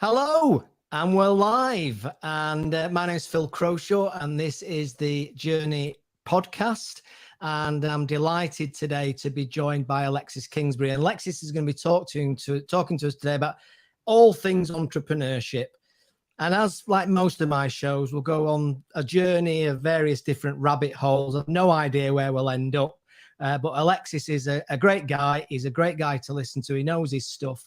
Hello, and we're live. And my name is Phil Croshaw, and this is the Journey podcast. And I'm delighted today to be joined by Alexis Kingsbury. And Alexis is going to be talking to us today about all things entrepreneurship. And as like most of my shows, we'll go on a journey of various different rabbit holes. I've no idea where we'll end up. But Alexis is a great guy. He's a great guy to listen to. He knows his stuff.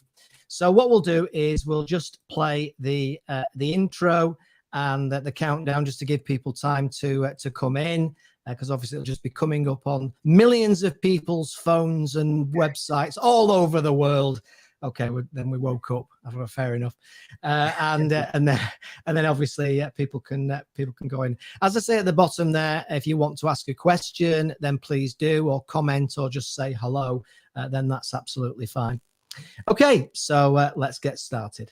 So what we'll do is we'll just play the intro and the countdown just to give people time to come in, because obviously it'll just be coming up on millions of people's phones and websites all over the world. Okay, then we woke up. Fair enough, and then obviously people can go in. As I say at the bottom there, if you want to ask a question, then please do, or comment, or just say hello. Then that's absolutely fine. Okay, so let's get started.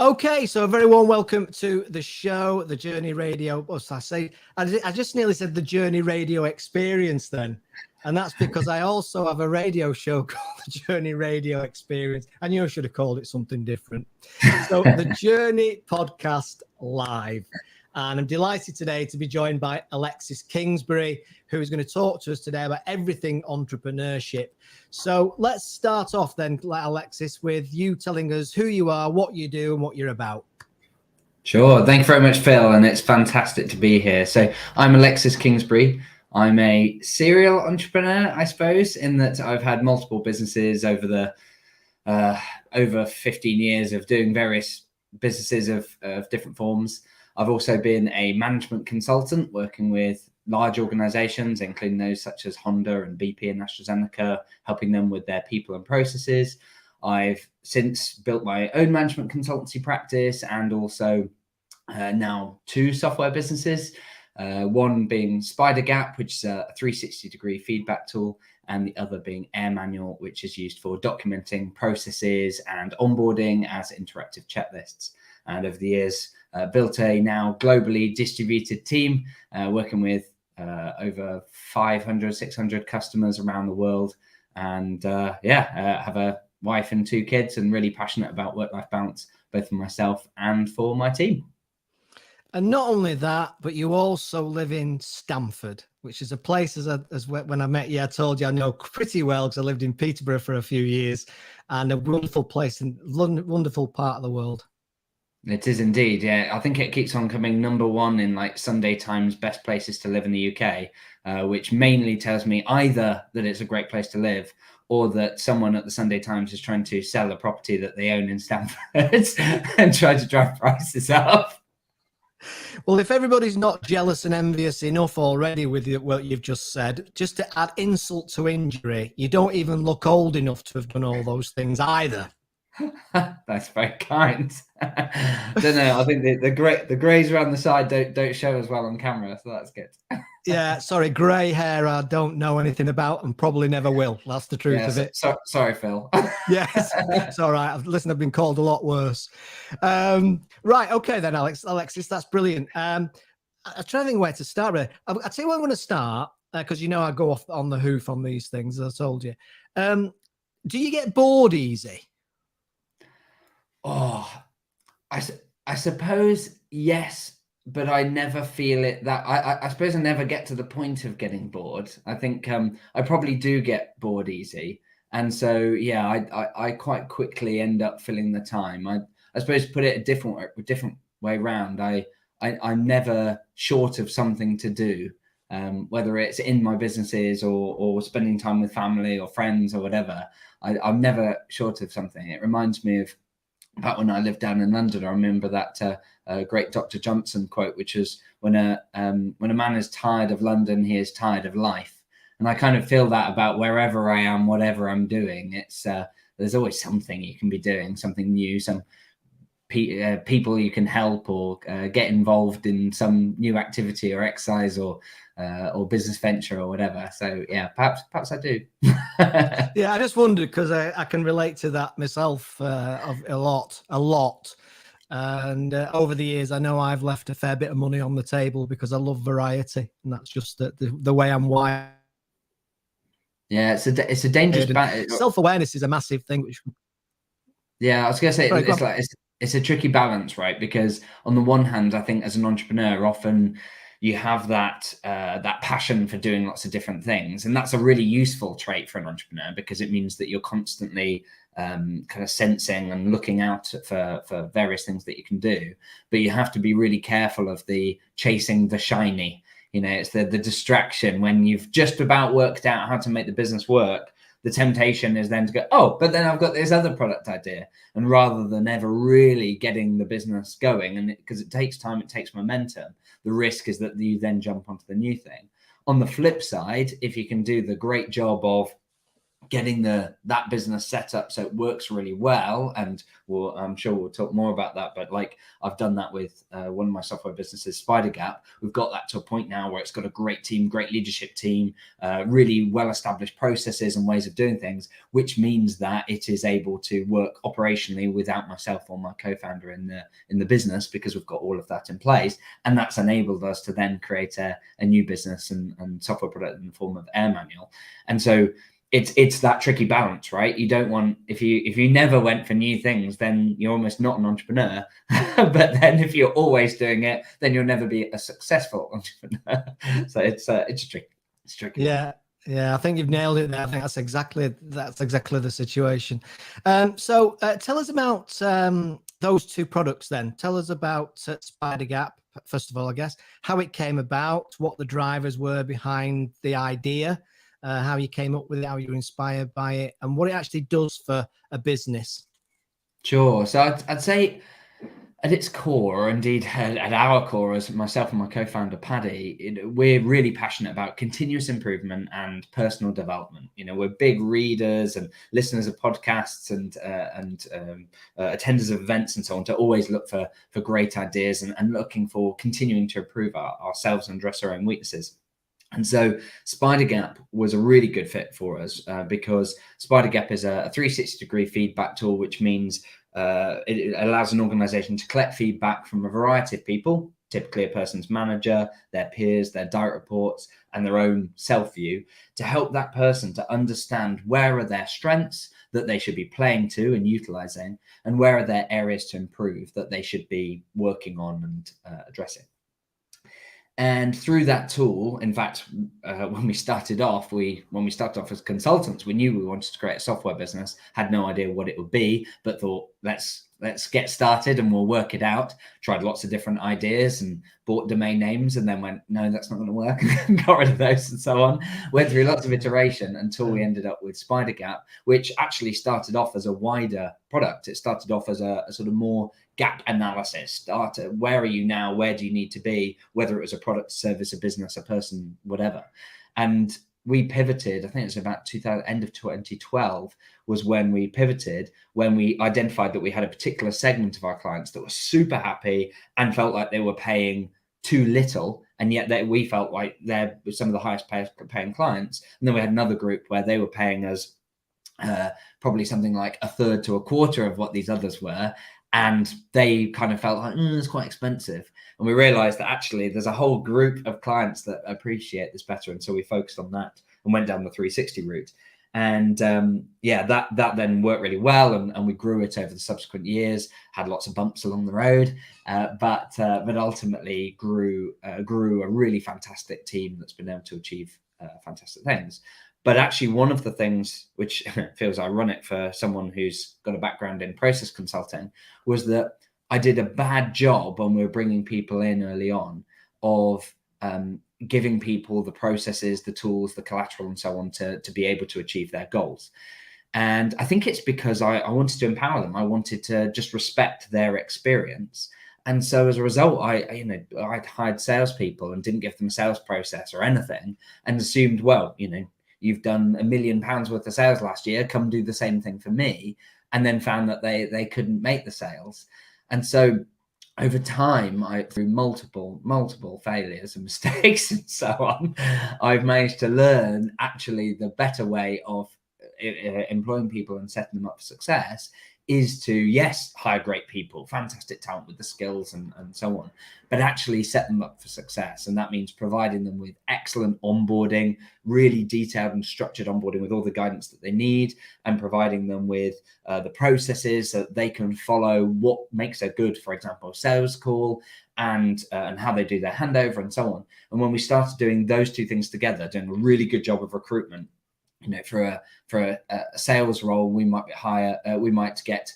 Okay, so a very warm welcome to the show, the Journey Radio. What I say? I just nearly said the Journey Radio Experience then, and that's because I also have a radio show called the Journey Radio Experience, and you should have called it something different. So the Journey Podcast Live, and I'm delighted today to be joined by Alexis Kingsbury, who is going to talk to us today about everything entrepreneurship. So let's start off then, Alexis, with you telling us who you are, what you do, and what you're about. Sure. Thank you very much, Phil, and it's fantastic to be here. So I'm Alexis Kingsbury. I'm a serial entrepreneur, I suppose, in that I've had multiple businesses over 15 years of doing various businesses of different forms. I've also been a management consultant working with large organizations, including those such as Honda and BP and AstraZeneca, helping them with their people and processes. I've since built my own management consultancy practice and also now two software businesses, one being Spider Gap, which is a 360-degree feedback tool, and the other being Air Manual, which is used for documenting processes and onboarding as interactive checklists. And over the years, built a now globally distributed team working with over 500, 600 customers around the world. And have a wife and two kids, and really passionate about work-life balance, both for myself and for my team. And not only that, but you also live in Stamford, which is a place, as when I met you, I told you I know pretty well because I lived in Peterborough for a few years, and a wonderful place and wonderful part of the world. It is indeed, yeah. I think it keeps on coming number one in like Sunday Times best places to live in the UK, which mainly tells me either that it's a great place to live or that someone at the Sunday Times is trying to sell a property that they own in Stamford and try to drive prices up. Well, if everybody's not jealous and envious enough already with what you've just said, just to add insult to injury, you don't even look old enough to have done all those things either. That's very kind. I don't know. I think the greys around the side don't show as well on camera, so that's good. Yeah, sorry, grey hair I don't know anything about and probably never will. That's the truth of it. Sorry, Phil. Yes, it's all right. Listen, I've been called a lot worse. Right, okay then, Alexis, that's brilliant. I'm trying to think where to start with. I'll tell you where I'm going to start, because you know I go off on the hoof on these things, as I told you. Do you get bored easy? Oh, I suppose yes, but I never feel it that I suppose I never get to the point of getting bored. I think I probably do get bored easy. And so, yeah, I quite quickly end up filling the time. I suppose put it a different way around. I'm never short of something to do, whether it's in my businesses or spending time with family or friends or whatever. I'm never short of something. It reminds me of back when I lived down in London, I remember that great Dr. Johnson quote, which was, when a man is tired of London, he is tired of life. And I kind of feel that about wherever I am, whatever I'm doing. It's there's always something you can be doing, something new, some people you can help, or get involved in some new activity or exercise or business venture or whatever. So yeah, perhaps I do. Yeah, I just wondered, because I can relate to that myself of a lot. And over the years, I know I've left a fair bit of money on the table because I love variety, and that's just the way I'm wired. Yeah, it's a dangerous Self-awareness is a massive thing. Yeah, I was going to say, Sorry, it's like it's a tricky balance, right? Because on the one hand, I think as an entrepreneur, often you have that that passion for doing lots of different things, and that's a really useful trait for an entrepreneur, because it means that you're constantly kind of sensing and looking out for various things that you can do. But you have to be really careful of the chasing the shiny. You know, it's the distraction when you've just about worked out how to make the business work. The temptation is then to go, oh, but then I've got this other product idea. And rather than ever really getting the business going, and because it takes time, it takes momentum, the risk is that you then jump onto the new thing. On the flip side, if you can do the great job of getting that business set up so it works really well, and I'm sure we'll talk more about that, but like I've done that with one of my software businesses, SpiderGap. We've got that to a point now where it's got a great team, great leadership team, really well-established processes and ways of doing things, which means that it is able to work operationally without myself or my co-founder in the business, because we've got all of that in place. And that's enabled us to then create a new business and software product in the form of Air Manual. And so it's that tricky balance, right? You don't want, if you never went for new things, then you're almost not an entrepreneur. But then if you're always doing it, then you'll never be a successful entrepreneur. So it's tricky. Yeah. Yeah, I think you've nailed it there. I think that's exactly the situation. So tell us about those two products then. Tell us about SpiderGap, first of all, I guess, how it came about, what the drivers were behind the idea, how you came up with it, how you were inspired by it, and what it actually does for a business. Sure. So I'd say at its core, or indeed at our core, as myself and my co-founder Paddy, we're really passionate about continuous improvement and personal development. You know, we're big readers and listeners of podcasts and attenders of events and so on, to always look for great ideas and looking for continuing to improve ourselves and address our own weaknesses. And so SpiderGap was a really good fit for us because SpiderGap is a 360-degree feedback tool, which means it allows an organization to collect feedback from a variety of people, typically a person's manager, their peers, their direct reports, and their own self-view, to help that person to understand where are their strengths that they should be playing to and utilizing, and where are their areas to improve that they should be working on and addressing. And through that tool, in fact, when we started off as consultants, we knew we wanted to create a software business, had no idea what it would be, but thought, let's get started and we'll work it out. Tried lots of different ideas and bought domain names, and then went, no, that's not going to work. Got rid of those and so on. Went through lots of iteration until we ended up with SpiderGap, which actually started off as a wider product. It started off as a sort of more gap analysis. Where are you now? Where do you need to be? Whether it was a product, service, a business, a person, whatever. And we pivoted, I think it's about end of 2012 was when we pivoted, when we identified that we had a particular segment of our clients that were super happy and felt like they were paying too little, and yet we felt like they're some of the highest paying clients. And then we had another group where they were paying us probably something like a third to a quarter of what these others were. And they kind of felt like, it's quite expensive. And we realized that actually there's a whole group of clients that appreciate this better. And so we focused on that and went down the 360 route. And that then worked really well. And we grew it over the subsequent years, had lots of bumps along the road, but ultimately grew a really fantastic team that's been able to achieve fantastic things. But actually, one of the things which feels ironic for someone who's got a background in process consulting was that I did a bad job when we were bringing people in early on of giving people the processes, the tools, the collateral, and so on to be able to achieve their goals. And I think it's because I wanted to empower them. I wanted to just respect their experience. And so as a result, I'd hired salespeople and didn't give them a sales process or anything, and assumed, well, you've done £1 million worth of sales last year, come do the same thing for me. And then found that they couldn't make the sales. And so over time, through multiple failures and mistakes and so on, I've managed to learn actually the better way of employing people and setting them up for success is to, yes, hire great people, fantastic talent with the skills and so on, but actually set them up for success. And that means providing them with excellent onboarding, really detailed and structured onboarding with all the guidance that they need, and providing them with the processes so that they can follow what makes a good, for example, sales call, and how they do their handover and so on. And when we started doing those two things together, doing a really good job of recruitment, for a sales role, we might get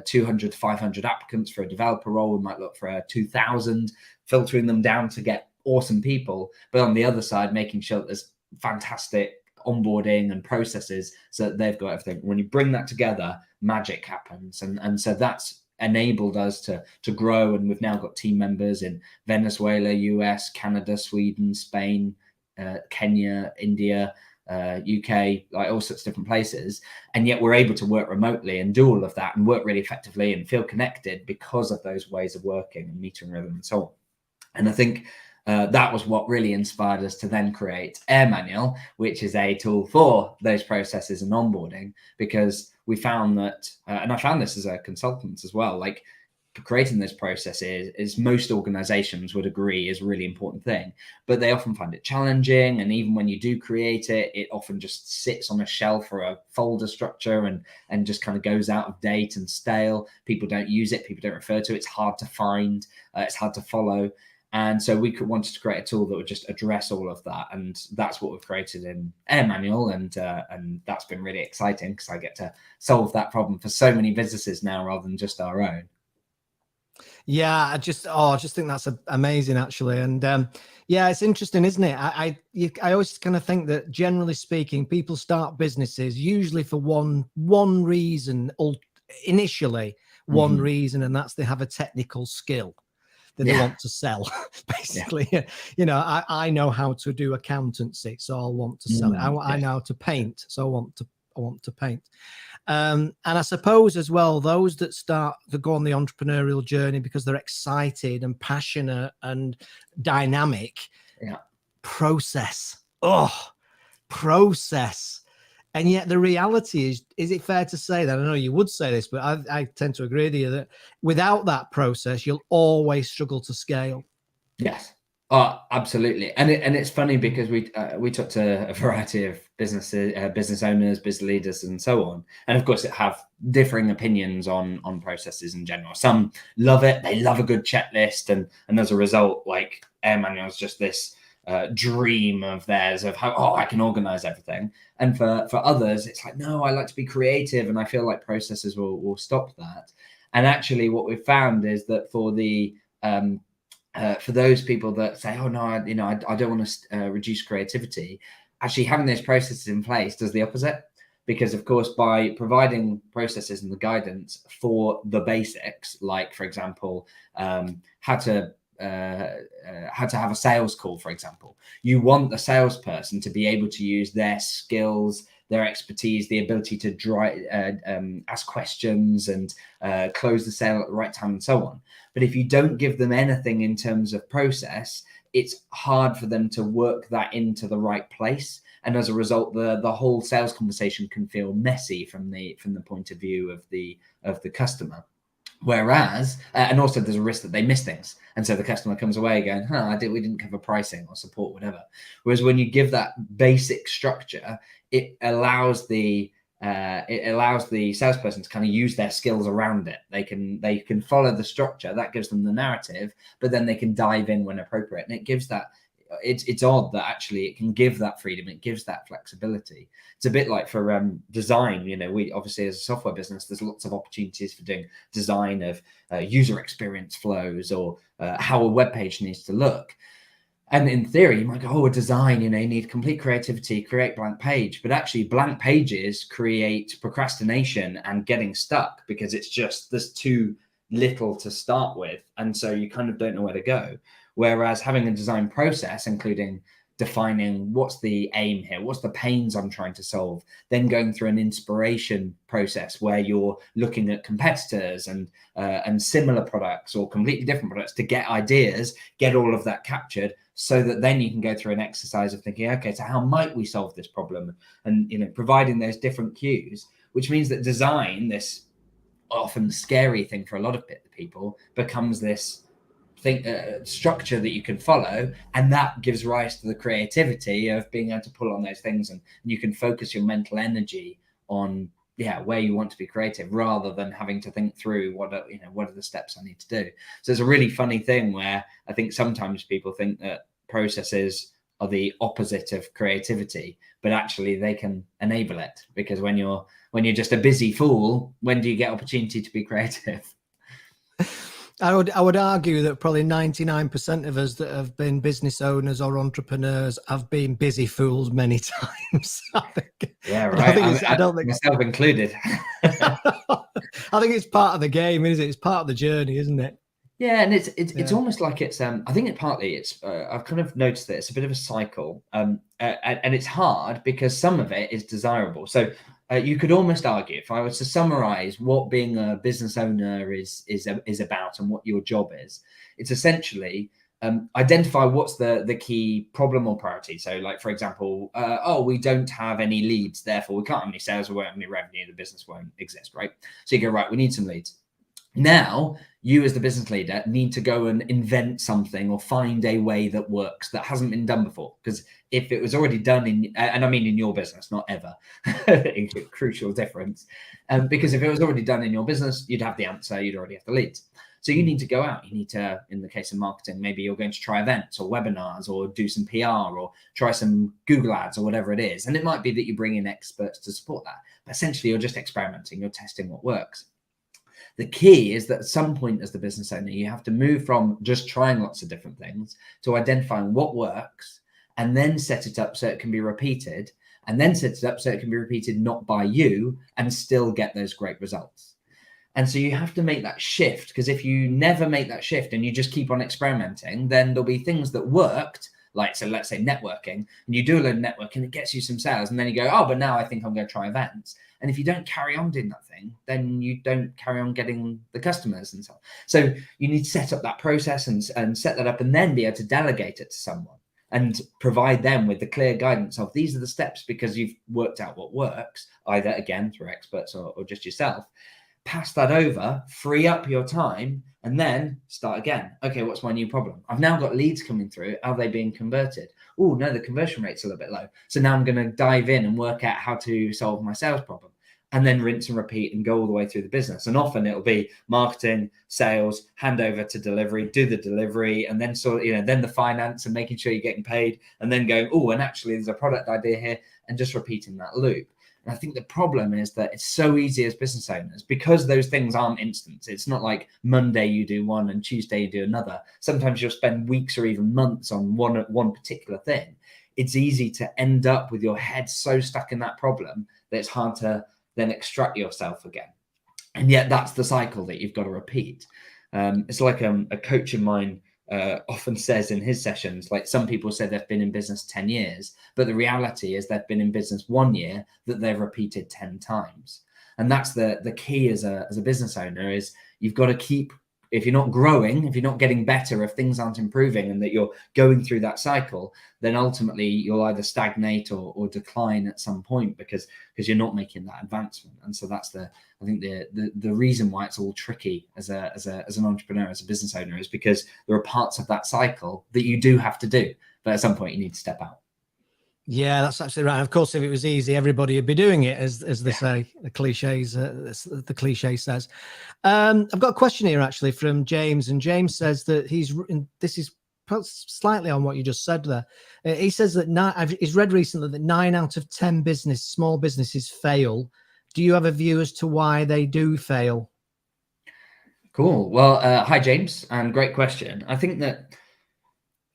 200 to 500 applicants. For a developer role, we might look for 2,000, filtering them down to get awesome people. But on the other side, making sure that there's fantastic onboarding and processes so that they've got everything. When you bring that together, magic happens. And so that's enabled us to grow. And we've now got team members in Venezuela, US, Canada, Sweden, Spain, Kenya, India, UK, like all sorts of different places, and yet we're able to work remotely and do all of that and work really effectively and feel connected because of those ways of working and meeting rhythm and so on. And I think that was what really inspired us to then create Air Manual, which is a tool for those processes and onboarding, because we found that, and I found this as a consultant as well, like creating those processes is, most organizations would agree, is a really important thing, but they often find it challenging. And even when you do create it, it often just sits on a shelf or a folder structure and just kind of goes out of date and stale. People don't use it, people don't refer to it, it's hard to find, it's hard to follow. And so we wanted to create a tool that would just address all of that, and that's what we've created in Air Manual, and that's been really exciting because I get to solve that problem for so many businesses now rather than just our own. Yeah, I just think that's amazing, actually. And yeah, it's interesting, isn't it? I always kind of think that, generally speaking, people start businesses usually for one reason, initially one reason, and that's they have a technical skill that they want to sell. Basically, I know how to do accountancy, so I'll want to sell it. I know how to paint, so I want to paint. And I suppose as well, those that go on the entrepreneurial journey because they're excited and passionate and dynamic, process. And yet the reality is it fair to say that, I know you would say this, but I tend to agree with you, that without that process, you'll always struggle to scale. Yes. Oh, absolutely. And it's funny because we talked to a variety of business owners, business leaders, and so on. And of course, it have differing opinions on processes in general. Some love it; they love a good checklist, and as a result, like Air Manual is just this dream of theirs of how I can organize everything. And for others, it's like, no, I like to be creative, and I feel like processes will stop that. And actually, what we've found is that for those people that say, oh no, I don't want to reduce creativity, actually having those processes in place does the opposite. Because of course, by providing processes and the guidance for the basics, like for example, how to have a sales call, for example, you want the salesperson to be able to use their skills, their expertise, the ability to ask questions and close the sale at the right time and so on. But if you don't give them anything in terms of process, it's hard for them to work that into the right place. And as a result, the whole sales conversation can feel messy from the point of view of the customer. Whereas, and also there's a risk that they miss things. And so the customer comes away going, we didn't cover pricing or support, whatever. Whereas when you give that basic structure, it allows the salesperson to kind of use their skills around it. They can follow the structure that gives them the narrative, but then they can dive in when appropriate. And it gives that, it's odd that actually it can give that freedom. It gives that flexibility. It's a bit like for design. We obviously, as a software business, there's lots of opportunities for doing design of user experience flows or how a web page needs to look. And in theory, you might go, oh, a design, you need complete creativity, create blank page. But actually, blank pages create procrastination and getting stuck because there's too little to start with. And so you kind of don't know where to go. Whereas having a design process, including defining what's the aim here, what's the pains I'm trying to solve, then going through an inspiration process where you're looking at competitors and similar products or completely different products to get ideas, get all of that captured, so that then you can go through an exercise of thinking, okay, so how might we solve this problem? And providing those different cues, which means that design, this often scary thing for a lot of people, becomes this structure that you can follow, and that gives rise to the creativity of being able to pull on those things, and you can focus your mental energy on where you want to be creative, rather than having to think through what are the steps I need to do. So it's a really funny thing where I think sometimes people think that processes are the opposite of creativity, but actually they can enable it, because when you're just a busy fool, when do you get opportunity to be creative? I would argue that probably 99% of us that have been business owners or entrepreneurs have been busy fools many times. I think. Yeah, right. I don't think myself included. I think it's part of the game, isn't it? It's part of the journey, isn't it? Yeah, and it's almost like it's. I think I've kind of noticed that it's a bit of a cycle, and it's hard because some of it is desirable. So you could almost argue, if I was to summarize what being a business owner is about and what your job is, it's essentially identify what's the key problem or priority. So, like, for example, we don't have any leads, therefore we can't have any sales, we won't have any revenue, the business won't exist, right? So you go, right, we need some leads. Now, you as the business leader need to go and invent something or find a way that works that hasn't been done before. Because if it was already done and I mean in your business, not ever, crucial difference. Because if it was already done in your business, you'd have the answer, you'd already have the leads. So you need to go out, you need to, in the case of marketing, maybe you're going to try events or webinars or do some PR or try some Google ads or whatever it is. And it might be that you bring in experts to support that. But essentially, you're just experimenting, you're testing what works. The key is that at some point as the business owner, you have to move from just trying lots of different things to identifying what works, and then set it up so it can be repeated, and then set it up so it can be repeated not by you and still get those great results. And so you have to make that shift, because if you never make that shift and you just keep on experimenting, then there'll be things that worked, like, so let's say networking, and you do a load of networking, it gets you some sales, and then you go, oh, but now I think I'm going to try events. And if you don't carry on doing that thing, then you don't carry on getting the customers and so on. So you need to set up that process and set that up, and then be able to delegate it to someone and provide them with the clear guidance of these are the steps, because you've worked out what works, either again through experts or just yourself. Pass that over, free up your time, and then start again. Okay, what's my new problem? I've now got leads coming through. Are they being converted? Oh, no, the conversion rate's a little bit low. So now I'm going to dive in and work out how to solve my sales problem, and then rinse and repeat and go all the way through the business. And often it'll be marketing, sales, hand over to delivery, do the delivery, and then then the finance and making sure you're getting paid, and then going, oh, and actually there's a product idea here, and just repeating that loop. And I think the problem is that it's so easy as business owners, because those things aren't instant. It's not like Monday you do one and Tuesday you do another. Sometimes you'll spend weeks or even months on one particular thing. It's easy to end up with your head so stuck in that problem that it's hard to then extract yourself again. And yet that's the cycle that you've got to repeat. It's like a coach of mine often says in his sessions, like, some people say they've been in business 10 years, but the reality is they've been in business 1 year that they've repeated 10 times. And that's the key as a business owner, is you've got to keep, if you're not growing, if you're not getting better, if things aren't improving and that you're going through that cycle, then ultimately you'll either stagnate or decline at some point, because you're not making that advancement. And so that's the reason why it's all tricky as an entrepreneur, as a business owner, is because there are parts of that cycle that you do have to do, but at some point you need to step out. Yeah, that's absolutely right. Of course, if it was easy, everybody would be doing it, as they say, the cliches. The cliche says. I've got a question here actually from James, and James says that this is slightly on what you just said there. He says that he's read recently that 9 out of 10 small businesses fail. Do you have a view as to why they do fail? Cool. Well, hi James, and great question. I think that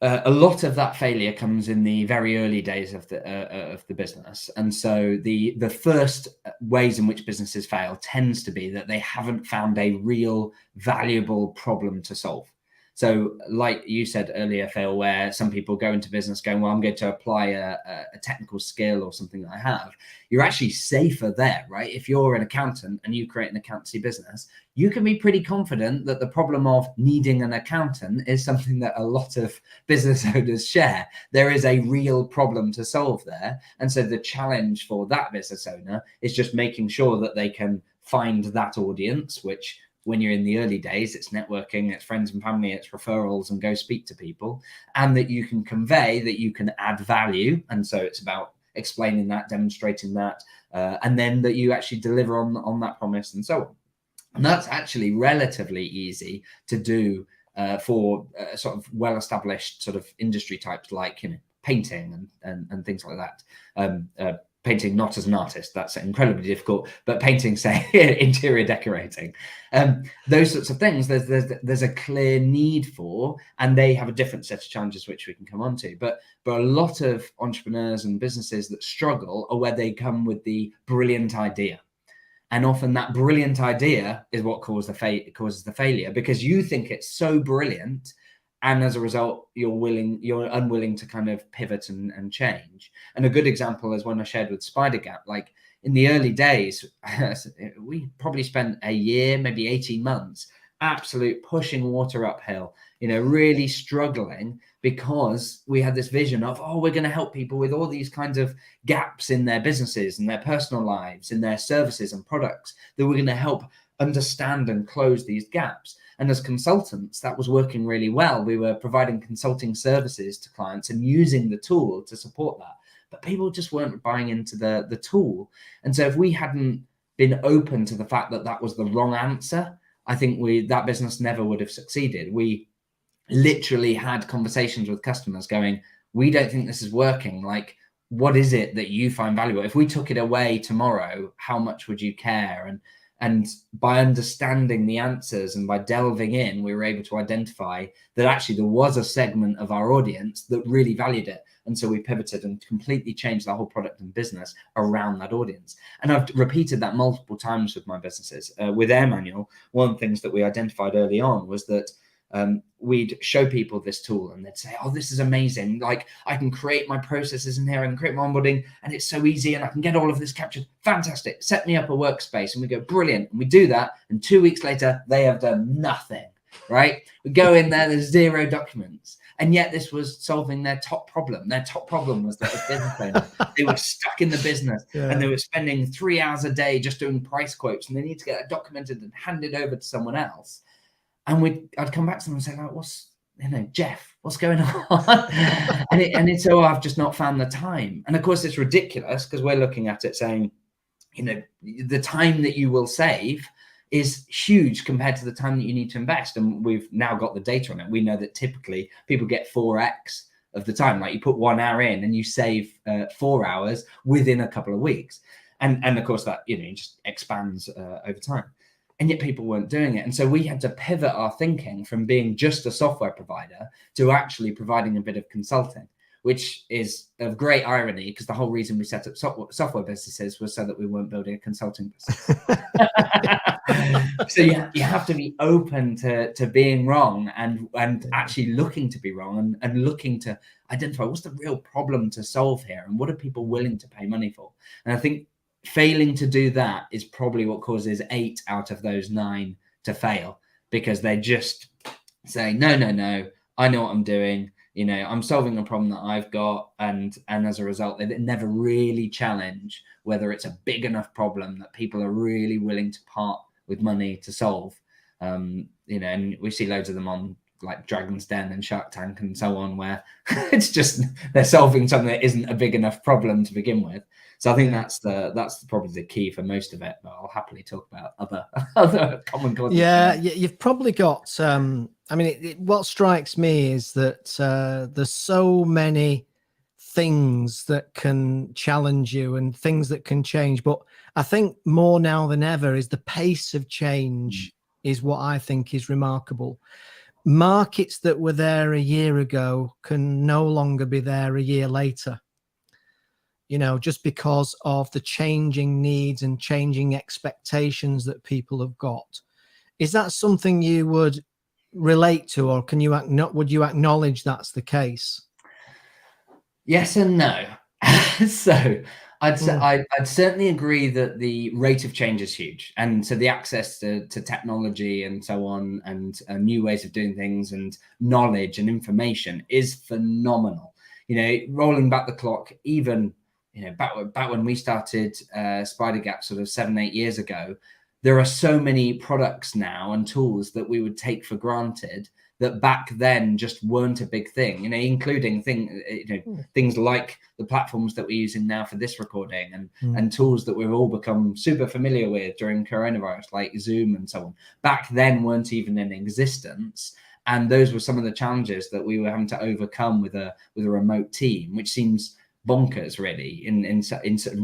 a lot of that failure comes in the very early days of the business, and so the first ways in which businesses fail tends to be that they haven't found a real valuable problem to solve. So, like you said earlier, Phil, where some people go into business going, well, I'm going to apply a technical skill or something that I have. You're actually safer there, right? If you're an accountant and you create an accountancy business, you can be pretty confident that the problem of needing an accountant is something that a lot of business owners share. There is a real problem to solve there. And so the challenge for that business owner is just making sure that they can find that audience, which when you're in the early days, it's networking, it's friends and family, it's referrals, and go speak to people, and that you can convey that you can add value. And so it's about explaining that, demonstrating that, and then that you actually deliver on that promise and so on. And that's actually relatively easy to do for sort of well-established sort of industry types like, you know, painting and things like that. Painting not as an artist, that's incredibly difficult, but painting, say, interior decorating, those sorts of things, there's a clear need for, and they have a different set of challenges which we can come on to. But a lot of entrepreneurs and businesses that struggle are where they come with the brilliant idea. And often that brilliant idea is what causes the failure, because you think it's so brilliant, and as a result, you're unwilling to kind of pivot and change. And a good example is when I shared with Spider Gap, like in the early days, we probably spent a year, maybe 18 months, absolute pushing water uphill, you know, really struggling, because we had this vision of, oh, we're going to help people with all these kinds of gaps in their businesses and their personal lives, in their services and products, that we're going to help understand and close these gaps. And as consultants, that was working really well. We were providing consulting services to clients and using the tool to support that. But people just weren't buying into the tool. And so if we hadn't been open to the fact that that was the wrong answer, I think that business never would have succeeded. We literally had conversations with customers going, we don't think this is working. Like, what is it that you find valuable? If we took it away tomorrow, how much would you care? And by understanding the answers and by delving in, we were able to identify that actually there was a segment of our audience that really valued it. And so we pivoted and completely changed the whole product and business around that audience. And I've repeated that multiple times with my businesses. With Air Manual, one of the things that we identified early on was that we'd show people this tool and they'd say, oh, this is amazing. Like, I can create my processes in here, I can create my onboarding, and it's so easy, and I can get all of this captured. Fantastic. Set me up a workspace. And we go, brilliant. And we do that. And 2 weeks later, they have done nothing, right? We go in there, there's 0 documents. And yet this was solving their top problem. Their top problem was that as business owners, they were stuck in the business and they were spending 3 hours a day just doing price quotes, and they need to get that documented and handed over to someone else. And I'd come back to them and say, like, Jeff, what's going on? and it's, oh, I've just not found the time. And of course, it's ridiculous, because we're looking at it saying, you know, the time that you will save is huge compared to the time that you need to invest. And we've now got the data on it. We know that typically people get 4x of the time. Like, you put 1 hour in and you save 4 hours within a couple of weeks. And of course that, you know, just expands over time. And yet people weren't doing it. And so we had to pivot our thinking from being just a software provider to actually providing a bit of consulting, which is of great irony, because the whole reason we set up software businesses was so that we weren't building a consulting business. So you have to be open to being wrong and actually looking to be wrong and looking to identify what's the real problem to solve here and what are people willing to pay money for. And I think failing to do that is probably what causes 8 out of those 9 to fail, because they just say, no, I know what I'm doing. You know, I'm solving a problem that I've got. And as a result, they never really challenge whether it's a big enough problem that people are really willing to part with money to solve. You know, and we see loads of them on like Dragon's Den and Shark Tank and so on, where it's just they're solving something that isn't a big enough problem to begin with. So I think that's probably the key for most of it. But I'll happily talk about other common causes. Yeah, you've probably got. I mean, what strikes me is that there's so many things that can challenge you and things that can change. But I think more now than ever is the pace of change is what I think is remarkable. markets that were there a year ago can no longer be there a year later, you know, just because of the changing needs and changing expectations that people have got. Is that something you would relate to, or would you acknowledge that's the case? Yes and no. So I'd certainly agree that the rate of change is huge, and so the access to technology and so on, and new ways of doing things, and knowledge and information is phenomenal. You know, rolling back the clock, even, you know, back when we started Spider Gap sort of 7-8 years ago, there are so many products now and tools that we would take for granted that back then just weren't a big thing, you know, including things like the platforms that we're using now for this recording, and tools that we've all become super familiar with during coronavirus, like Zoom and so on, back then weren't even in existence. And those were some of the challenges that we were having to overcome with a remote team, which seems bonkers really in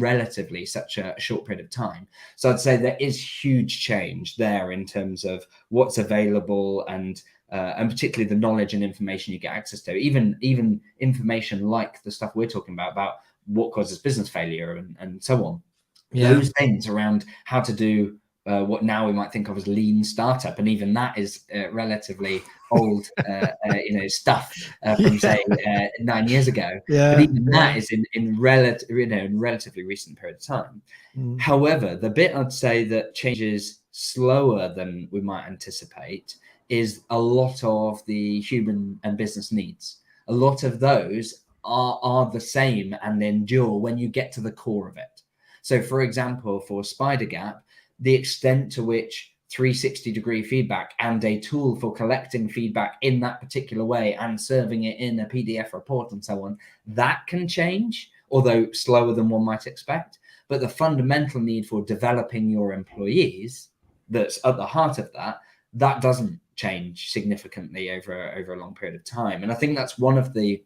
relatively such a short period of time. So I'd say there is huge change there in terms of what's available, and particularly the knowledge and information you get access to, even information like the stuff we're talking about what causes business failure and so on. Yeah. Those things around how to do what now we might think of as lean startup, and even that is relatively old, stuff from say 9 years ago. But even that is in relatively recent period of time. However, the bit I'd say that changes slower than we might anticipate is a lot of the human and business needs. A lot of those are the same and endure when you get to the core of it. So, for example, for Spider Gap, the extent to which 360-degree feedback and a tool for collecting feedback in that particular way and serving it in a PDF report and so on, that can change, although slower than one might expect. But the fundamental need for developing your employees that's at the heart of that doesn't change significantly over a long period of time. And I think that's one of the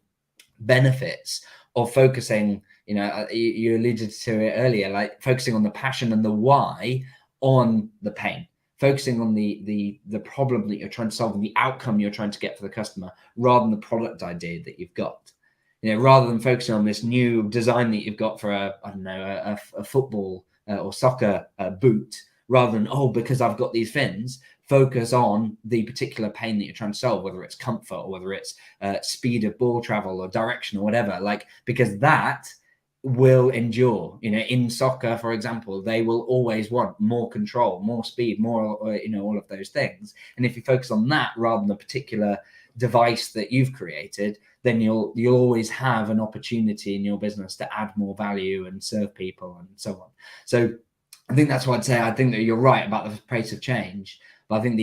benefits of focusing, you know, you alluded to it earlier, like focusing on the passion and the why on the pain, focusing on the problem that you're trying to solve and the outcome you're trying to get for the customer, rather than the product idea that you've got. You know, rather than focusing on this new design that you've got for a football or soccer boot, rather than, because I've got these fins, focus on the particular pain that you're trying to solve, whether it's comfort or whether it's speed of ball travel or direction or whatever, because that will endure. You know, in soccer, for example, they will always want more control, more speed, more, all of those things. And if you focus on that rather than a particular device that you've created, then you'll always have an opportunity in your business to add more value and serve people and so on. So I think that's what I'd say. I think that you're right about the pace of change, but I think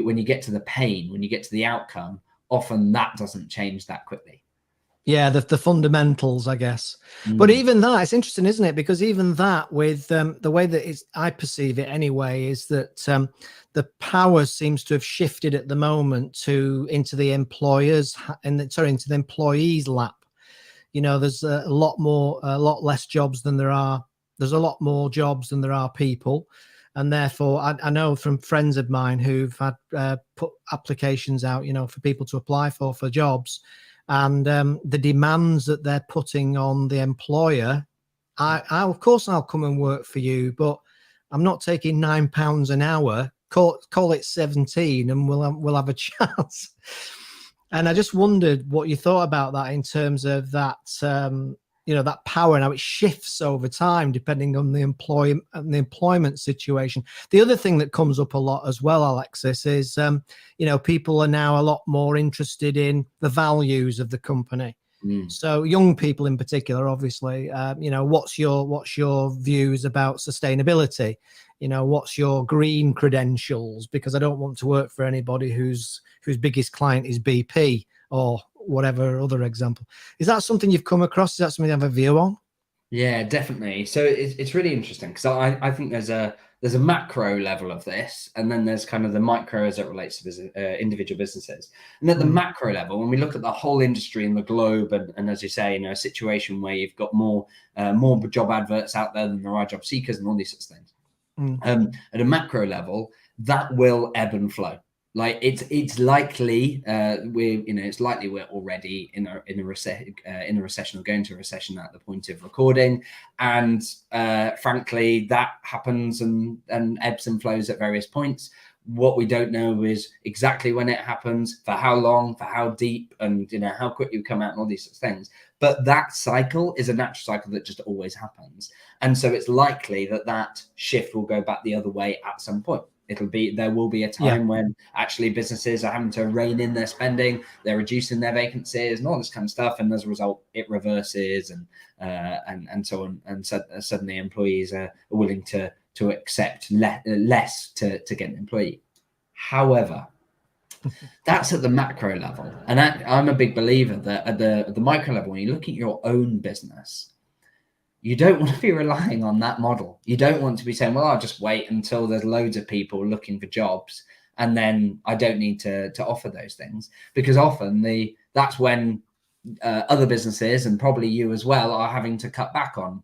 when you get to the pain, when you get to the outcome, often that doesn't change that quickly. Yeah, the fundamentals, I guess. But even that, it's interesting, isn't it? Because even that, with the way that I perceive it anyway, is that the power seems to have shifted at the moment into the employers into the employees' lap. You know, there's a lot less jobs than there are. There's a lot more jobs than there are people. And therefore, I know from friends of mine who've had put applications out, you know, for people to apply for jobs. And the demands that they're putting on the employer, of course I'll come and work for you, but I'm not taking £9 an hour. Call it 17, and we'll have a chance. And I just wondered what you thought about that in terms of that, that power and how it shifts over time depending on the employment situation. The other thing that comes up a lot as well, Alexis, is people are now a lot more interested in the values of the company. So young people in particular, obviously, what's your views about sustainability? You know, what's your green credentials? Because I don't want to work for anybody whose biggest client is BP or whatever other example. Is that something you've come across? Is that something you have a view on? Yeah, definitely. So it's really interesting, because I think there's a macro level of this, and then there's kind of the micro as it relates to individual businesses. And at the macro level, when we look at the whole industry and the globe, and as you say, a situation where you've got more job adverts out there than there are job seekers and all these sorts of things. At a macro level, that will ebb and flow. Like it's likely it's likely we're already in a recession or going to a recession at the point of recording, and frankly that happens and ebbs and flows at various points. What we don't know is exactly when it happens, for how long, for how deep, and how quickly we come out and all these sorts of things. But that cycle is a natural cycle that just always happens, and so it's likely that shift will go back the other way at some point. There will be a time when actually businesses are having to rein in their spending, they're reducing their vacancies and all this kind of stuff, and as a result it reverses and so on, and suddenly employees are willing to accept less to get an employee. However, that's at the macro level, and I'm a big believer that at the micro level, when you look at your own business, you don't want to be relying on that model. You don't want to be saying, well, I'll just wait until there's loads of people looking for jobs, and then I don't need to offer those things, because often that's when other businesses, and probably you as well, are having to cut back on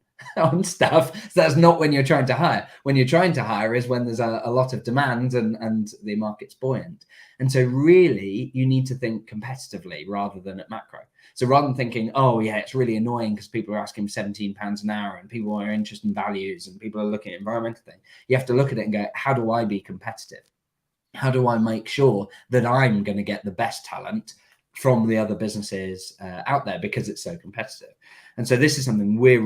stuff. So that's not when you're trying to hire. When you're trying to hire is when there's a lot of demand and the market's buoyant. And so really you need to think competitively rather than at macro. So rather than thinking, oh yeah, it's really annoying because people are asking £17 an hour and people are interested in values and people are looking at environmental things, you have to look at it and go, how do I be competitive? How do I make sure that I'm going to get the best talent from the other businesses out there, because it's so competitive? And so this is something we've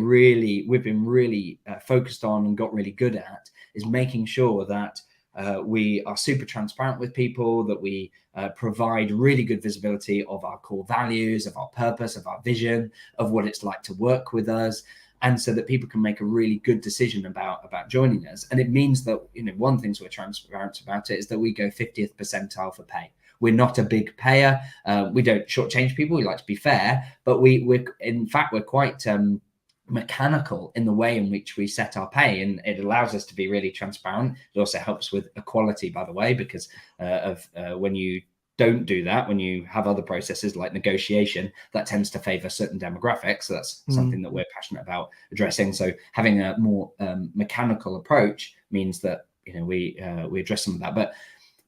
been really focused on and got really good at, is making sure that we are super transparent with people, that we provide really good visibility of our core values, of our purpose, of our vision, of what it's like to work with us, and so that people can make a really good decision about joining us. And it means that, one thing we're transparent about it is that we go 50th percentile for pay. We're not a big payer. We don't shortchange people. We like to be fair, but we're quite mechanical in the way in which we set our pay, and it allows us to be really transparent. It also helps with equality, by the way, because when you don't do that, when you have other processes like negotiation, that tends to favor certain demographics. So that's something that we're passionate about addressing. So having a more mechanical approach means that we address some of that. But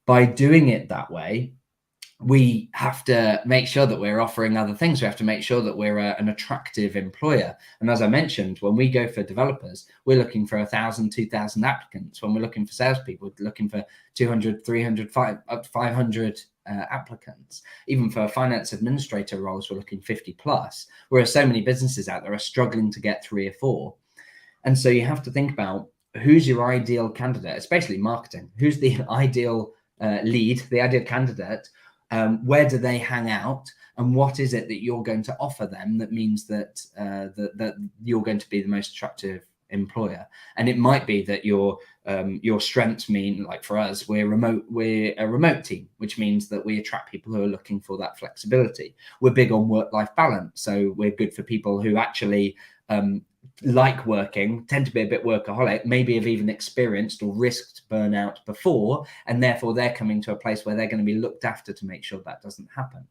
by doing it that way, we have to make sure that we're offering other things. We have to make sure that we're an attractive employer. And as I mentioned, when we go for developers, we're looking for 1,000, 2,000 applicants. When we're looking for salespeople, we're looking for 200, 300, up to 500 applicants. Even for finance administrator roles, we're looking 50 plus, whereas so many businesses out there are struggling to get 3 or 4. And so you have to think about who's your ideal candidate. It's basically marketing. Who's the ideal lead, the ideal candidate? Where do they hang out, and what is it that you're going to offer them that means that that you're going to be the most attractive employer? And it might be that your strengths mean, like for us, we're a remote team, which means that we attract people who are looking for that flexibility. We're big on work-life balance, so we're good for people who actually like working, tend to be a bit workaholic, maybe have even experienced or risked burnout before, and therefore they're coming to a place where they're going to be looked after to make sure that doesn't happen.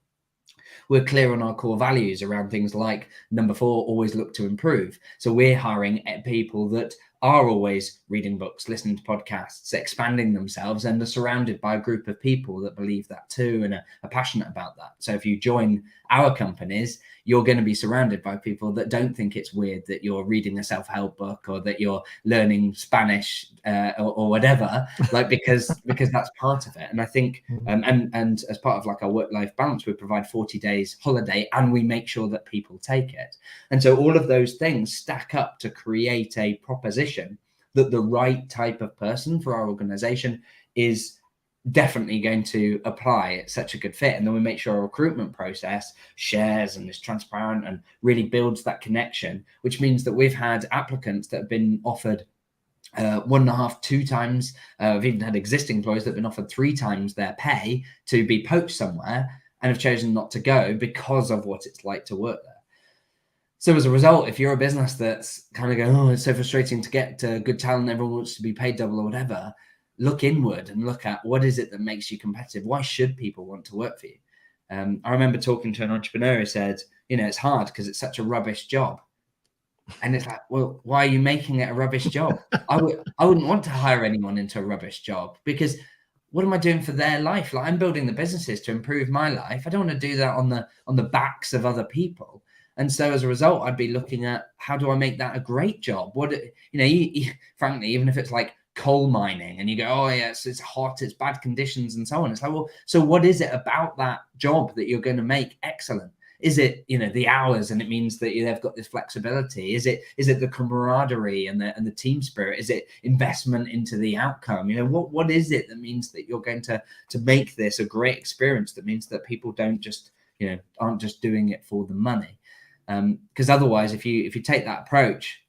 We're clear on our core values around things like number 4, always look to improve. So we're hiring people that are always reading books, listening to podcasts, expanding themselves, and are surrounded by a group of people that believe that too and are passionate about that. So if you join our companies, you're going to be surrounded by people that don't think it's weird that you're reading a self-help book or that you're learning Spanish or whatever, like because that's part of it. And I think and as part of like our work-life balance, we provide 40 days holiday, and we make sure that people take it. And so all of those things stack up to create a proposition that the right type of person for our organization is definitely going to apply. It's such a good fit. And then we make sure our recruitment process shares and is transparent and really builds that connection, which means that we've had applicants that have been offered 1.5, 2 times. We've even had existing employees that have been offered 3 times their pay to be poached somewhere and have chosen not to go because of what it's like to work there. So as a result, if you're a business that's kind of going, oh, it's so frustrating to get good talent, everyone wants to be paid double or whatever, look inward and look at what is it that makes you competitive. Why should people want to work for you? I remember talking to an entrepreneur who said, it's hard because it's such a rubbish job. And it's like, well, why are you making it a rubbish job? I wouldn't want to hire anyone into a rubbish job, because what am I doing for their life? Like, I'm building the businesses to improve my life. I don't want to do that on the backs of other people. And so as a result, I'd be looking at, how do I make that a great job? Frankly, even if it's like coal mining and you go, oh yeah, it's hot, it's bad conditions and so on. It's like, well, so what is it about that job that you're going to make excellent? Is it, the hours, and it means that they've got this flexibility? Is it the camaraderie and the team spirit? Is it investment into the outcome? What is it that means that you're going to make this a great experience, that means that people don't just, aren't just doing it for the money? Because otherwise, if you take that approach,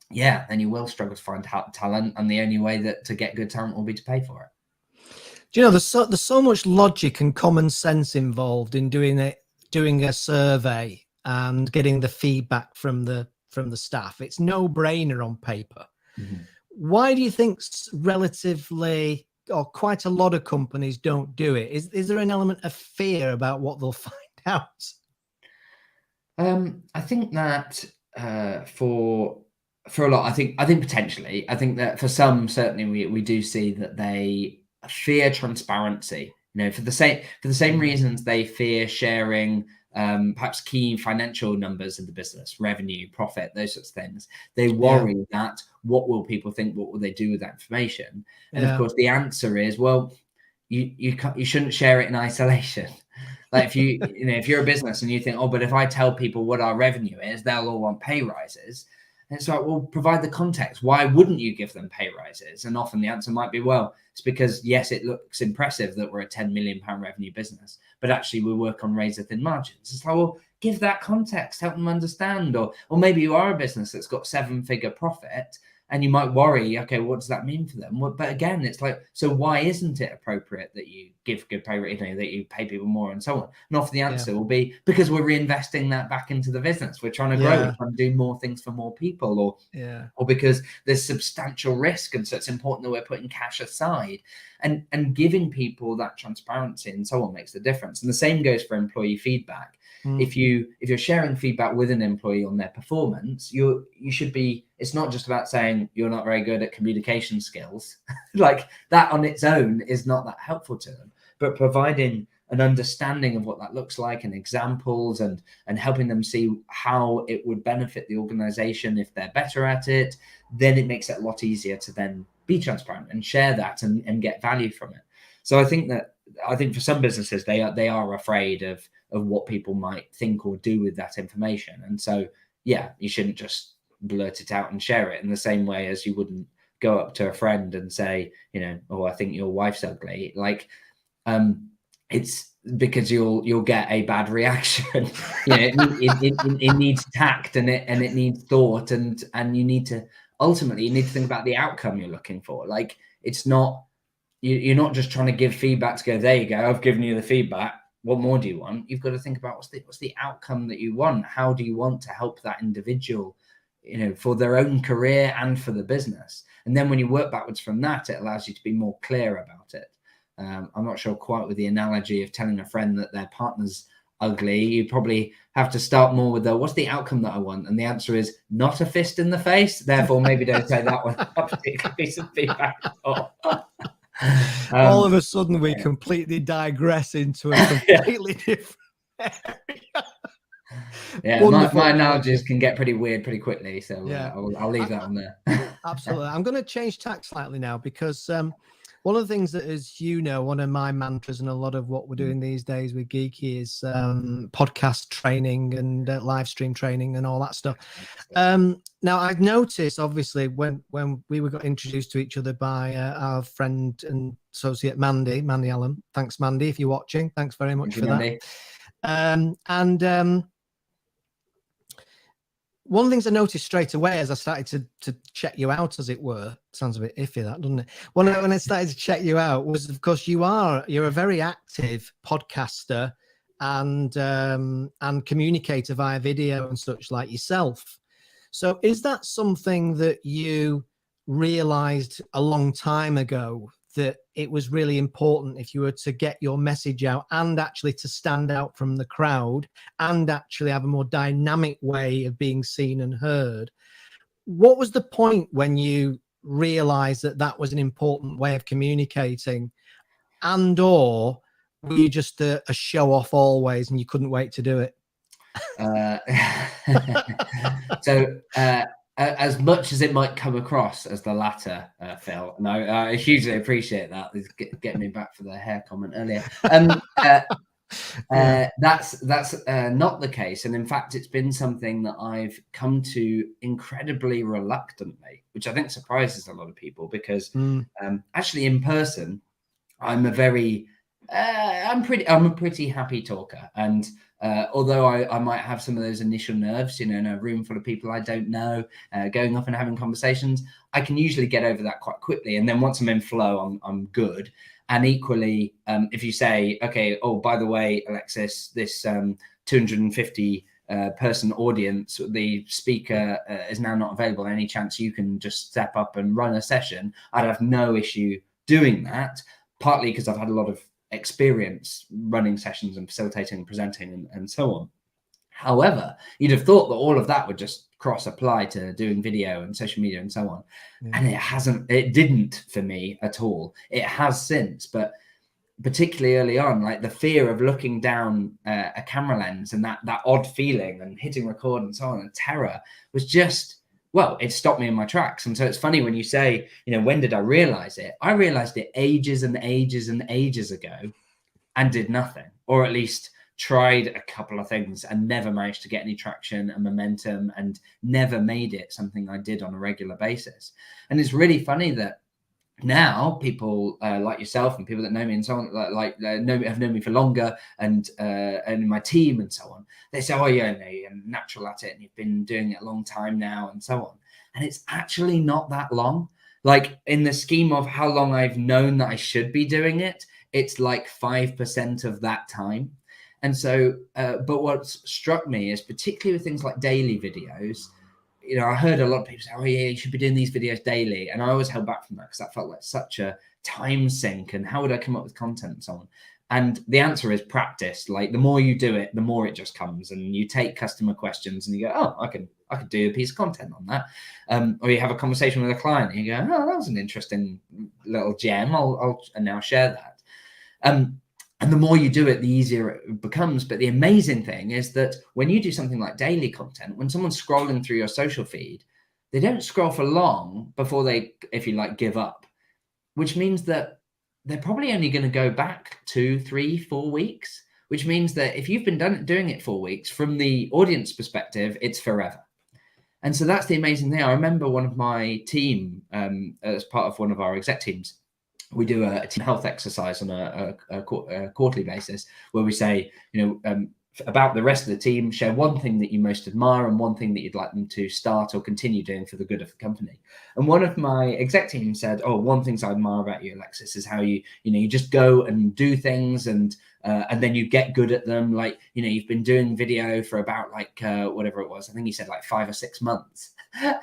then you will struggle to find talent, and the only way to get good talent will be to pay for it. Do you know, there's so much logic and common sense involved in doing a survey and getting the feedback from the staff. It's no brainer on paper. Mm-hmm. Why do you think relatively, or quite a lot of companies don't do it? Is there an element of fear about what they'll find out? I think that for a lot, I think potentially, I think that for some, certainly we do see that they fear transparency. For the same reasons they fear sharing perhaps key financial numbers of the business, revenue, profit, those sorts of things. They worry that what will people think? What will they do with that information? And of course, the answer is, well, you shouldn't share it in isolation. Like if if you're a business and you think, oh, but if I tell people what our revenue is, they'll all want pay rises. And it's like, well, provide the context. Why wouldn't you give them pay rises? And often the answer might be, well, it's because, yes, it looks impressive that we're a £10 million revenue business, but actually we work on razor thin margins. It's like, well, give that context, help them understand. Or maybe you are a business that's got 7-figure profit, and you might worry, okay, what does that mean for them? Well, but again, it's like, so why isn't it appropriate that you give good pay, that you pay people more and so on? And often the answer will be, because we're reinvesting that back into the business. We're trying to grow, we're trying to do more things for more people, or because there's substantial risk. And so it's important that we're putting cash aside, and giving people that transparency and so on makes the difference. And the same goes for employee feedback. If you're sharing feedback with an employee on their performance, you should be, it's not just about saying you're not very good at communication skills. Like that on its own is not that helpful to them, but providing an understanding of what that looks like and examples, and helping them see how it would benefit the organization if they're better at it, then it makes it a lot easier to then be transparent and share that and get value from it. So I think for some businesses, they are afraid of what people might think or do with that information. And so, you shouldn't just blurt it out and share it in the same way as you wouldn't go up to a friend and say, oh, I think your wife's ugly. Like, it's because you'll get a bad reaction. It needs tact, and it needs thought, and you need to think about the outcome you're looking for. Like, it's not, you're not just trying to give feedback to go, there you go, I've given you the feedback, what more do you want? You've got to think about what's the outcome that you want. How do you want to help that individual, for their own career and for the business? And then when you work backwards from that, it allows you to be more clear about it. I'm not sure quite with the analogy of telling a friend that their partner's ugly. You probably have to start more with what's the outcome that I want? And the answer is not a fist in the face. Therefore, maybe don't say that one. A particular piece of feedback at all. All of a sudden, we completely digress into a completely different area. My analogies can get pretty weird pretty quickly, so I'll leave that on there. Absolutely. I'm going to change tack slightly now, because one of the things that is, one of my mantras and a lot of what we're doing these days with Geeky is podcast training and live stream training and all that stuff. Now, I've noticed, obviously, when we got introduced to each other by our friend and associate Mandy Allen. Thanks, Mandy, if you're watching. Thanks very much for that. One of the things I noticed straight away as I started to check you out, as it were, sounds a bit iffy, that, doesn't it? When I started to check you out was, of course, you're a very active podcaster and communicator via video and such like yourself. So is that something that you realized a long time ago, that it was really important if you were to get your message out and actually to stand out from the crowd and actually have a more dynamic way of being seen and heard? What was the point when you realized that was an important way of communicating? and or were you just a show off always and you couldn't wait to do it? So as much as it might come across as the latter, Phil, and I hugely appreciate that. It's getting me back for the hair comment earlier. That's not the case, and in fact, it's been something that I've come to incredibly reluctantly, which I think surprises a lot of people because actually in person, I'm a pretty happy talker, and although I might have some of those initial nerves, in a room full of people I don't know, going up and having conversations, I can usually get over that quite quickly. And then once I'm in flow, I'm good. And equally, if you say, okay, oh, by the way, Alexis, this 250 person audience, the speaker is now not available. Any chance you can just step up and run a session? I'd have no issue doing that, partly because I've had a lot of experience running sessions and facilitating and presenting and so on. However, you'd have thought that all of that would just cross apply to doing video and social media and so on. And it didn't for me at all. It has since, but particularly early on, like the fear of looking down a camera lens and that odd feeling and hitting record and so on, and terror was just, well, it stopped me in my tracks. And so it's funny when you say, when did I realize it? I realized it ages and ages and ages ago and did nothing, or at least tried a couple of things and never managed to get any traction and momentum and never made it something I did on a regular basis. And it's really funny that now people like yourself and people that know me and so on, have known me for longer, and in my team and so on, they say, oh yeah, you're natural at it and you've been doing it a long time now and so on. And it's actually not that long. Like in the scheme of how long I've known that I should be doing it, it's like 5% of that time. And so, but what's struck me is particularly with things like daily videos, I heard a lot of people say, oh yeah, you should be doing these videos daily. And I always held back from that because that felt like such a time sink. And how would I come up with content and so on? And the answer is practice. Like the more you do it, the more it just comes. And you take customer questions and you go, oh, I could do a piece of content on that. Or you have a conversation with a client and you go, oh, that was an interesting little gem. I'll now share that. And the more you do it, the easier it becomes. But the amazing thing is that when you do something like daily content, when someone's scrolling through your social feed, they don't scroll for long before they, if you like, give up, which means that they're probably only going to go back 2, 3, 4 weeks, which means that if you've been doing it 4 weeks, from the audience perspective, it's forever. And so that's the amazing thing. I remember one of my team, as part of one of our exec teams, we do a team health exercise on a quarterly basis where we say, about the rest of the team, share one thing that you most admire and one thing that you'd like them to start or continue doing for the good of the company. And one of my exec team said, oh, one thing I admire about you, Alexis, is how you just go and do things and then you get good at them. Like, you've been doing video for about whatever it was. I think he said like 5 or 6 months.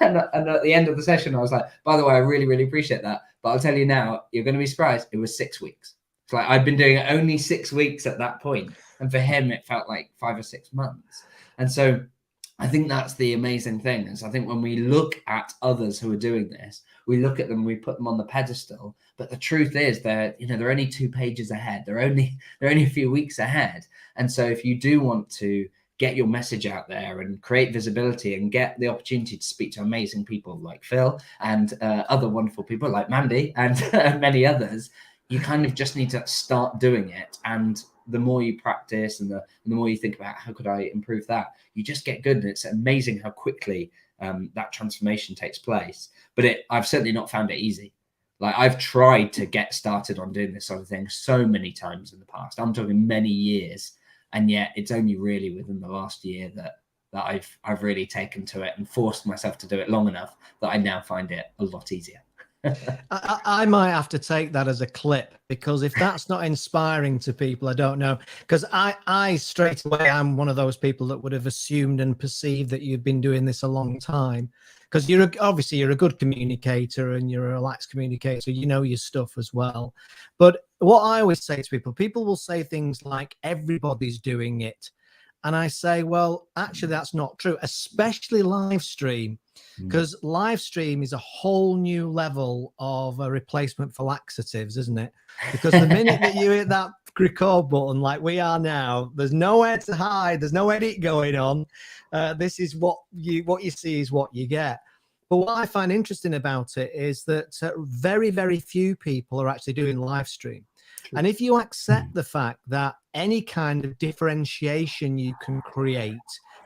and at the end of the session, I was like, by the way, I really, really appreciate that. But I'll tell you now, you're going to be surprised. It was 6 weeks. It's like I'd been doing it only 6 weeks at that point. And for him, it felt like 5 or 6 months. And so I think that's the amazing thing is I think when we look at others who are doing this, we look at them, we put them on the pedestal. But the truth is they're only 2 pages ahead. They're only a few weeks ahead. And so if you do want to get your message out there and create visibility and get the opportunity to speak to amazing people like Phil and other wonderful people like Mandy and many others, you kind of just need to start doing it. And the more you practice and the more you think about how could I improve that, you just get good. And it's amazing how quickly that transformation takes place. But I've certainly not found it easy. Like I've tried to get started on doing this sort of thing so many times in the past. I'm talking many years. And yet it's only really within the last year that I've really taken to it and forced myself to do it long enough that I now find it a lot easier. I might have to take that as a clip, because if that's not inspiring to people, I don't know. Because I straight away, I'm one of those people that would have assumed and perceived that you've been doing this a long time, because obviously you're a good communicator and you're a relaxed communicator, you know your stuff as well. But what I always say to people will say things like everybody's doing it. And I say, well, actually, that's not true, especially live stream, because live stream is a whole new level of a replacement for laxatives, isn't it? Because the minute that you hit that record button, like we are now, there's nowhere to hide. There's no edit going on. This is what you see is what you get. But what I find interesting about it is that very, very few people are actually doing live stream. True. And if you accept the fact that any kind of differentiation you can create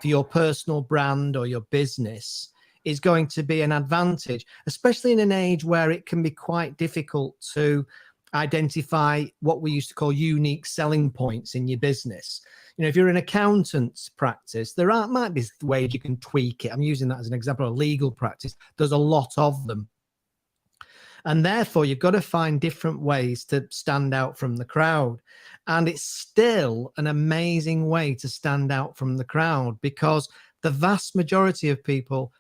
for your personal brand or your business is going to be an advantage, especially in an age where it can be quite difficult to identify what we used to call unique selling points in your business. You know, if you're an accountant's practice, might be ways you can tweak it. I'm using that as an example. A legal practice, there's a lot of them. And therefore, you've got to find different ways to stand out from the crowd. And it's still an amazing way to stand out from the crowd, because the vast majority of people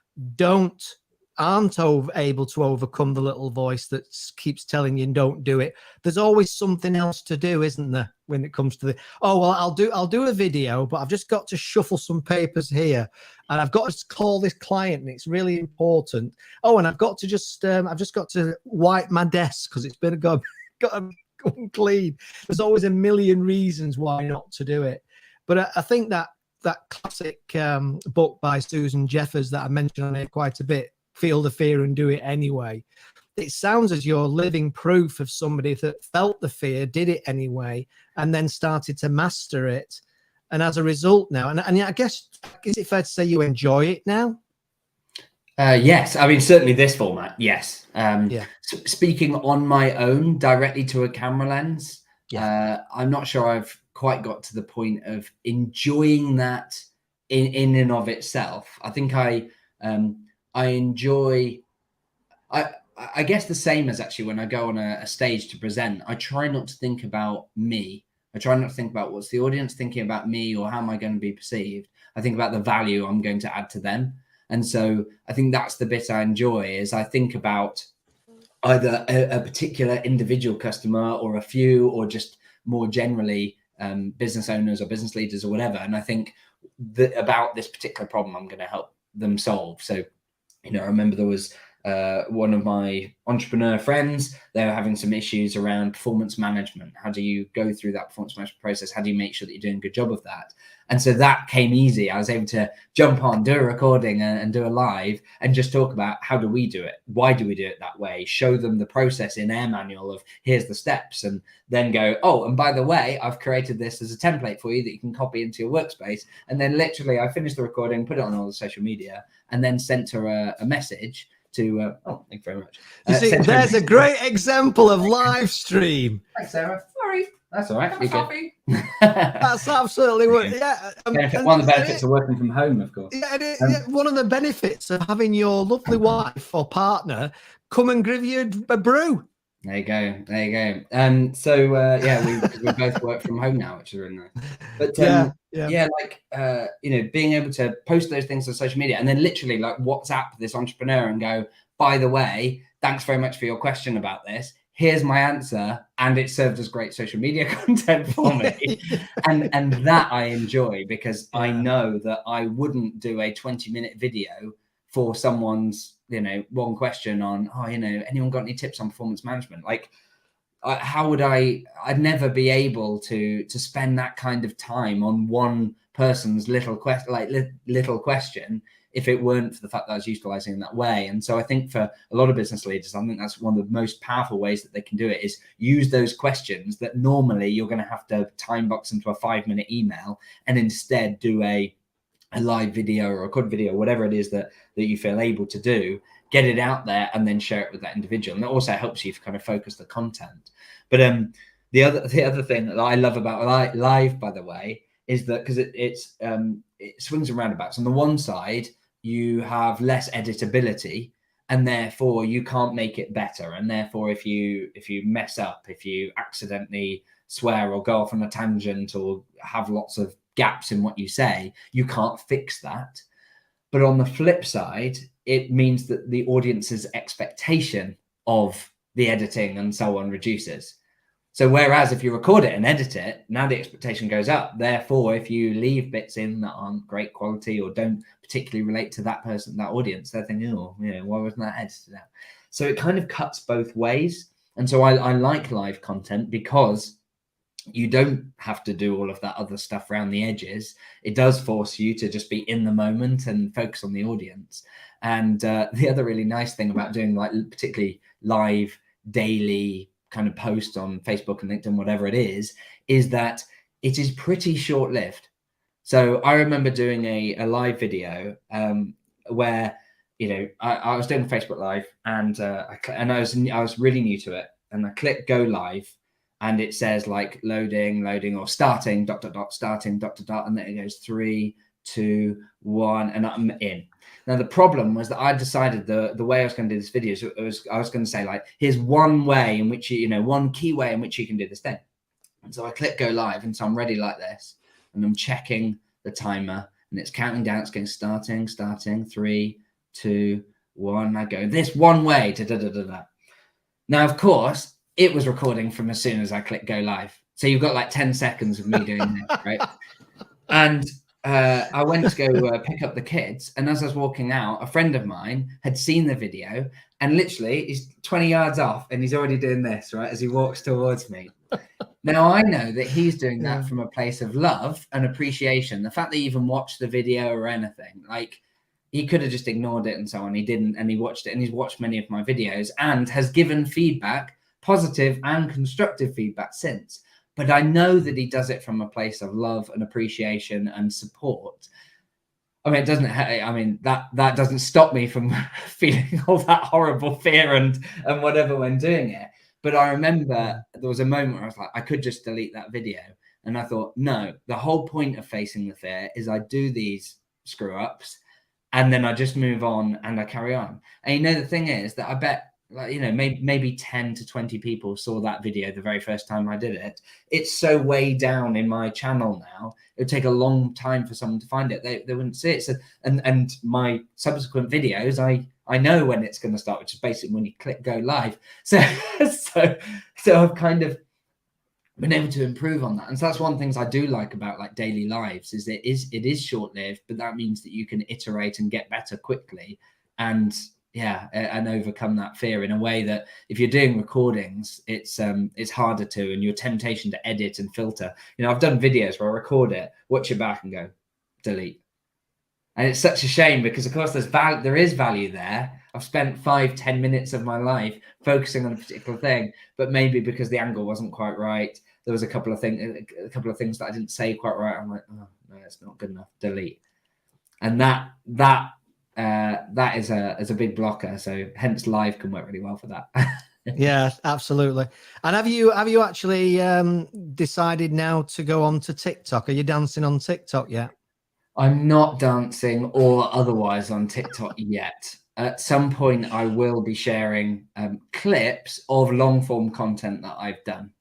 aren't able to overcome the little voice that keeps telling you don't do it. There's always something else to do, isn't there, when it comes to well, I'll do a video, but I've just got to shuffle some papers here, and I've got to call this client, and it's really important. Oh, and I've just got to wipe my desk because it's been got clean. There's always a million reasons why not to do it. But I think that classic book by Susan Jeffers that I mentioned on here quite a bit, Feel the Fear and Do It Anyway. It sounds as you're living proof of somebody that felt the fear, did it anyway, and then started to master it. And as a result now, and I guess, is it fair to say you enjoy it now? Yes. I mean, certainly this format. Yes. Speaking on my own directly to a camera lens, I'm not sure I've quite got to the point of enjoying that in and of itself. I think I enjoy, I guess the same as actually when I go on a stage to present, I try not to think about me. I try not to think about what's the audience thinking about me or how am I going to be perceived. I think about the value I'm going to add to them. And so I think that's the bit I enjoy, is I think about either a particular individual customer or a few, or just more generally business owners or business leaders or whatever. And I think about this particular problem I'm going to help them solve. So, you know, I remember there was one of my entrepreneur friends, they were having some issues around performance management. How do you go through that performance management process? How do you make sure that you're doing a good job of that? And so that came easy. I was able to jump on, do a recording and do a live and just talk about how do we do it? Why do we do it that way? Show them the process in their manual of here's the steps, and then go, oh, and by the way, I've created this as a template for you that you can copy into your workspace. And then literally I finished the recording, put it on all the social media, and then sent her a message to, thank you very much. You see, there's a great example of live stream. Thanks, Sarah. Sorry. That's all right. That's absolutely what. Yeah. One of the benefits of working from home, of course. Yeah, one of the benefits of having your lovely wife or partner come and give you a brew. There you go. So we both work from home now, which is really nice. But being able to post those things on social media and then literally like WhatsApp this entrepreneur and go, by the way, thanks very much for your question about this. Here's my answer, and it served as great social media content for me. and that I enjoy, because I know that I wouldn't do a 20-minute video for someone's, one question on, anyone got any tips on performance management? Like, I'd never be able to spend that kind of time on one person's little question if it weren't for the fact that I was utilizing in that way. And so I think for a lot of business leaders, I think that's one of the most powerful ways that they can do it, is use those questions that normally you're going to have to time box into a 5-minute email, and instead do a live video or a recorded video, whatever it is that you feel able to do, get it out there and then share it with that individual. And that also helps you to kind of focus the content. But the other thing that I love about live, by the way, is that because it swings and roundabouts. On the one side, you have less editability, and therefore you can't make it better. And therefore, if you mess up, if you accidentally swear or go off on a tangent or have lots of gaps in what you say, you can't fix that. But on the flip side, it means that the audience's expectation of the editing and so on reduces. So whereas if you record it and edit it, now the expectation goes up. Therefore, if you leave bits in that aren't great quality or don't particularly relate to that person, that audience, they're thinking, oh, why wasn't that edited out? So it kind of cuts both ways. And so I like live content because you don't have to do all of that other stuff around the edges. It does force you to just be in the moment and focus on the audience. And the other really nice thing about doing like particularly live daily kind of post on Facebook and LinkedIn, whatever it is that it is pretty short-lived. So I remember doing a live video where, I was doing Facebook Live and I was really new to it, and I clicked go live and it says like loading or starting, ... starting, ... and then it goes 3, 2, 1, and I'm in. Now, the problem was that I decided the way I was going to do this video I was going to say like, here's one way in which one key way in which you can do this thing. And so I click go live, and so I'm ready like this, and I'm checking the timer, and it's counting down. It's going starting, 3, 2, 1. I go this one way to . Now, of course, it was recording from as soon as I click go live. So you've got like 10 seconds of me doing this, right? And I went to go pick up the kids, and as I was walking out, a friend of mine had seen the video, and literally he's 20 yards off and he's already doing this, right, as he walks towards me. Now I know that he's doing that from a place of love and appreciation. The fact that he even watched the video or anything, like he could have just ignored it and so on. He didn't, and he watched it, and he's watched many of my videos and has given feedback, positive and constructive feedback since. But I know that he does it from a place of love and appreciation and support. I mean, that doesn't stop me from feeling all that horrible fear and whatever when doing it. But I remember there was a moment where I was like, I could just delete that video. And I thought, no, the whole point of facing the fear is I do these screw ups and then I just move on and I carry on. And the thing is that I bet, maybe 10 to 20 people saw that video the very first time I did it. It's so way down in my channel now. It would take a long time for someone to find it. They wouldn't see it. So, and my subsequent videos, I know when it's going to start, which is basically when you click go live. So I've kind of been able to improve on that. And so that's one of the things I do like about like daily lives is it is short-lived, but that means that you can iterate and get better quickly. And overcome that fear in a way that if you're doing recordings, it's harder to, and your temptation to edit and filter. I've done videos where I record it, watch it back and go, delete. And it's such a shame because of course there is value there. I've spent 5-10 minutes of my life focusing on a particular thing, but maybe because the angle wasn't quite right, there was a couple of things that I didn't say quite right. I'm like, oh no, it's not good enough, delete. And that is a big blocker. So hence live can work really well for that. Yeah, absolutely. And have you actually decided now to go on to TikTok? Are you dancing on TikTok yet? I'm not dancing or otherwise on TikTok yet. At some point, I will be sharing clips of long form content that I've done.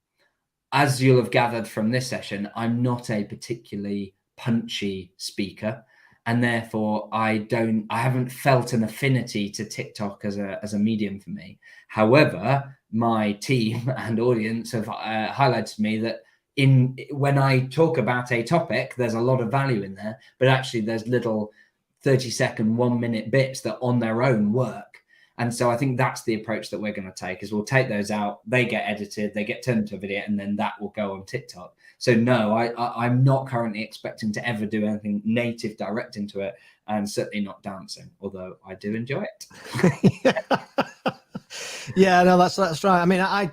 As you'll have gathered from this session, I'm not a particularly punchy speaker. And therefore, I haven't felt an affinity to TikTok as a medium for me. However, my team and audience have highlighted to me that when I talk about a topic, there's a lot of value in there, but actually there's little 30-second, 1-minute bits that on their own work. And so I think that's the approach that we're going to take is we'll take those out, they get edited, they get turned into a video, and then that will go on TikTok. So no, I'm not currently expecting to ever do anything native direct into it, and certainly not dancing, although I do enjoy it. Yeah, no, that's right. I mean, I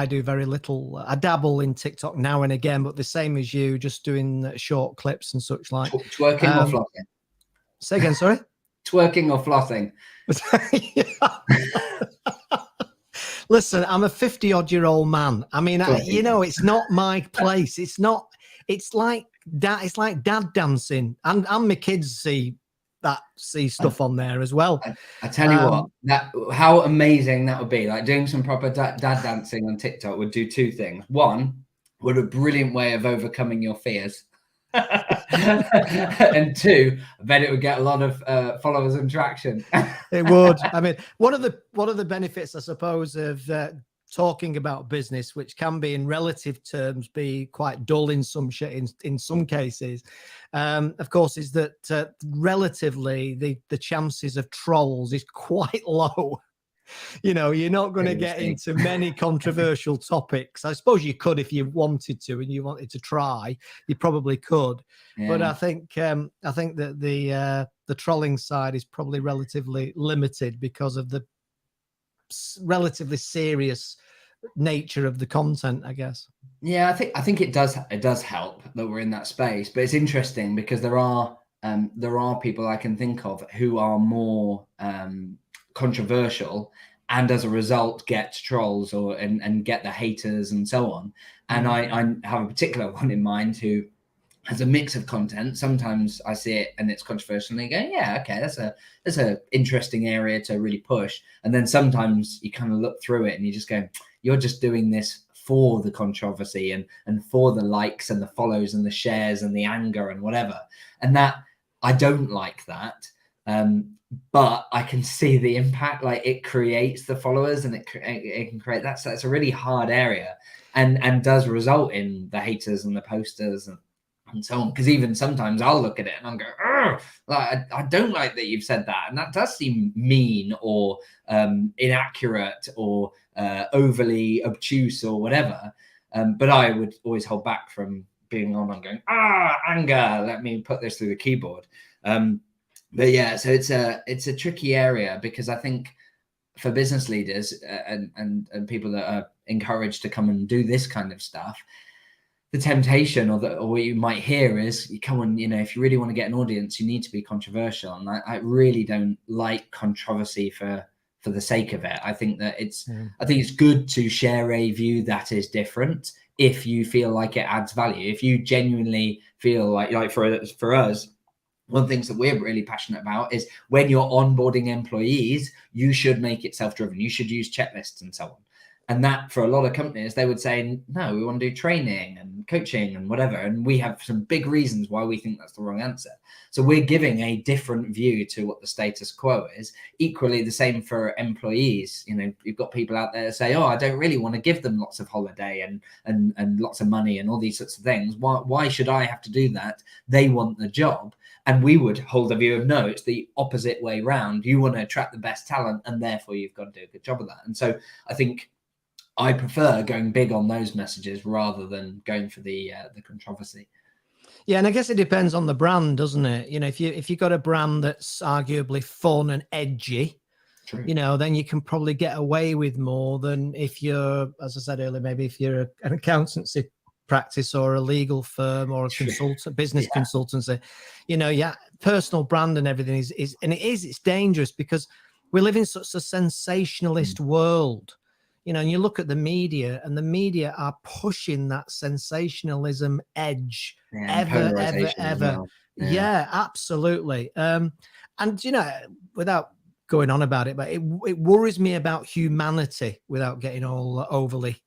do very little. I dabble in TikTok now and again, but the same as you, just doing short clips and such like. Twerking or flossing? Say again, sorry? Twerking or flossing? Listen, I'm a 50-odd-year-old man. I mean, it's not my place. It's like dad dancing, and my kids see stuff on there as well. I tell you what, how amazing that would be. Like doing some proper dad dancing on TikTok would do two things. One, would a brilliant way of overcoming your fears. And two, I bet it would get a lot of followers and traction. It would. I mean, one of the benefits, I suppose, of talking about business, which can be in relative terms be quite dull in some cases, of course, is that relatively the chances of trolls is quite low. You're not going to get into many controversial topics. I suppose you could if you wanted to, and you wanted to try, you probably could. Yeah. But I think that the trolling side is probably relatively limited because of the relatively serious nature of the content, I guess. Yeah, I think it does help that we're in that space, but it's interesting because there are people I can think of who are more controversial, and as a result get trolls and get the haters and so on. And I have a particular one in mind who has a mix of content. Sometimes I see it and it's controversial and they go, yeah, okay, that's a interesting area to really push. And then sometimes you kind of look through it and you just go, you're just doing this for the controversy and for the likes and the follows and the shares and the anger and whatever. And that, I don't like that. But I can see the impact, like it creates the followers and it can create that's a really hard area and does result in the haters and the posters and so on. Because even sometimes I'll look at it and I'll go, like, I don't like that you've said that. And that does seem mean or inaccurate or overly obtuse or whatever. But I would always hold back from being on and going, anger, let me put this through the keyboard. But yeah, so it's a tricky area because I think for business leaders and people that are encouraged to come and do this kind of stuff, the temptation or what you might hear is, you come on, if you really want to get an audience, you need to be controversial. And I really don't like controversy for the sake of it. I think that I think it's good to share a view that is different if you feel like it adds value. If you genuinely feel like for us, one of the things that we're really passionate about is when you're onboarding employees, you should make it self-driven. You should use checklists and so on. And that for a lot of companies, they would say, no, we want to do training and coaching and whatever. And we have some big reasons why we think that's the wrong answer. So we're giving a different view to what the status quo is. Equally, the same for employees. You've got people out there that say, I don't really want to give them lots of holiday and lots of money and all these sorts of things. Why should I have to do that? They want the job. And we would hold a view of, no, it's the opposite way round. You want to attract the best talent, and therefore you've got to do a good job of that. And so I think I prefer going big on those messages rather than going for the controversy. Yeah, and I guess it depends on the brand, doesn't it? If you've got a brand that's arguably fun and edgy, true, then you can probably get away with more than if you're, as I said earlier, maybe if you're an accountancy practice or a legal firm or a consultant, business consultancy, personal brand and everything it's dangerous because we live in such a sensationalist world, and you look at the media and the media are pushing that sensationalism edge ever. Well. Yeah, absolutely. And without going on about it, but it worries me about humanity without getting all overly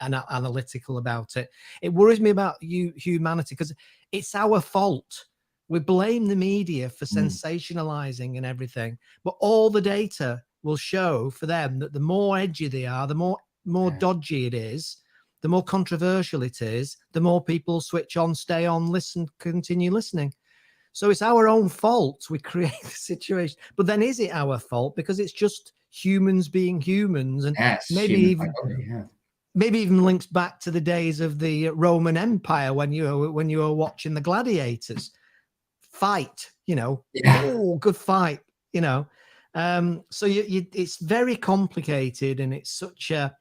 analytical about it. It worries me about humanity because it's our fault. We blame the media for sensationalizing and everything, but all the data will show for them that the more edgy they are, the more dodgy it is, the more controversial it is, the more people switch on, stay on, listen, continue listening. So it's our own fault we create the situation. But then is it our fault because it's just humans being humans? And maybe even links back to the days of the Roman Empire when you were watching the gladiators fight, oh, good fight, so it's very complicated, and it's such a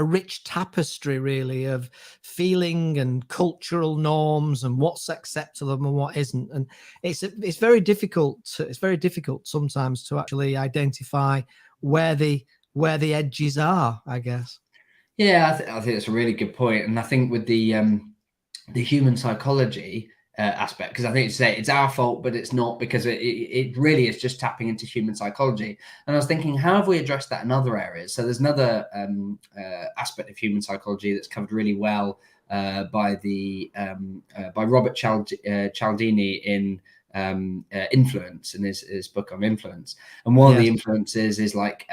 rich tapestry really of feeling and cultural norms and what's acceptable and what isn't. And it's very difficult sometimes to actually identify where the edges are, I guess. Yeah, I think that's a really good point. And I think with the human psychology aspect, because I think it's our fault, but it's not, because it really is just tapping into human psychology. And I was thinking, how have we addressed that in other areas? So there's another aspect of human psychology that's covered really well by Robert Cialdini in influence in his book on influence. And one of the influences is like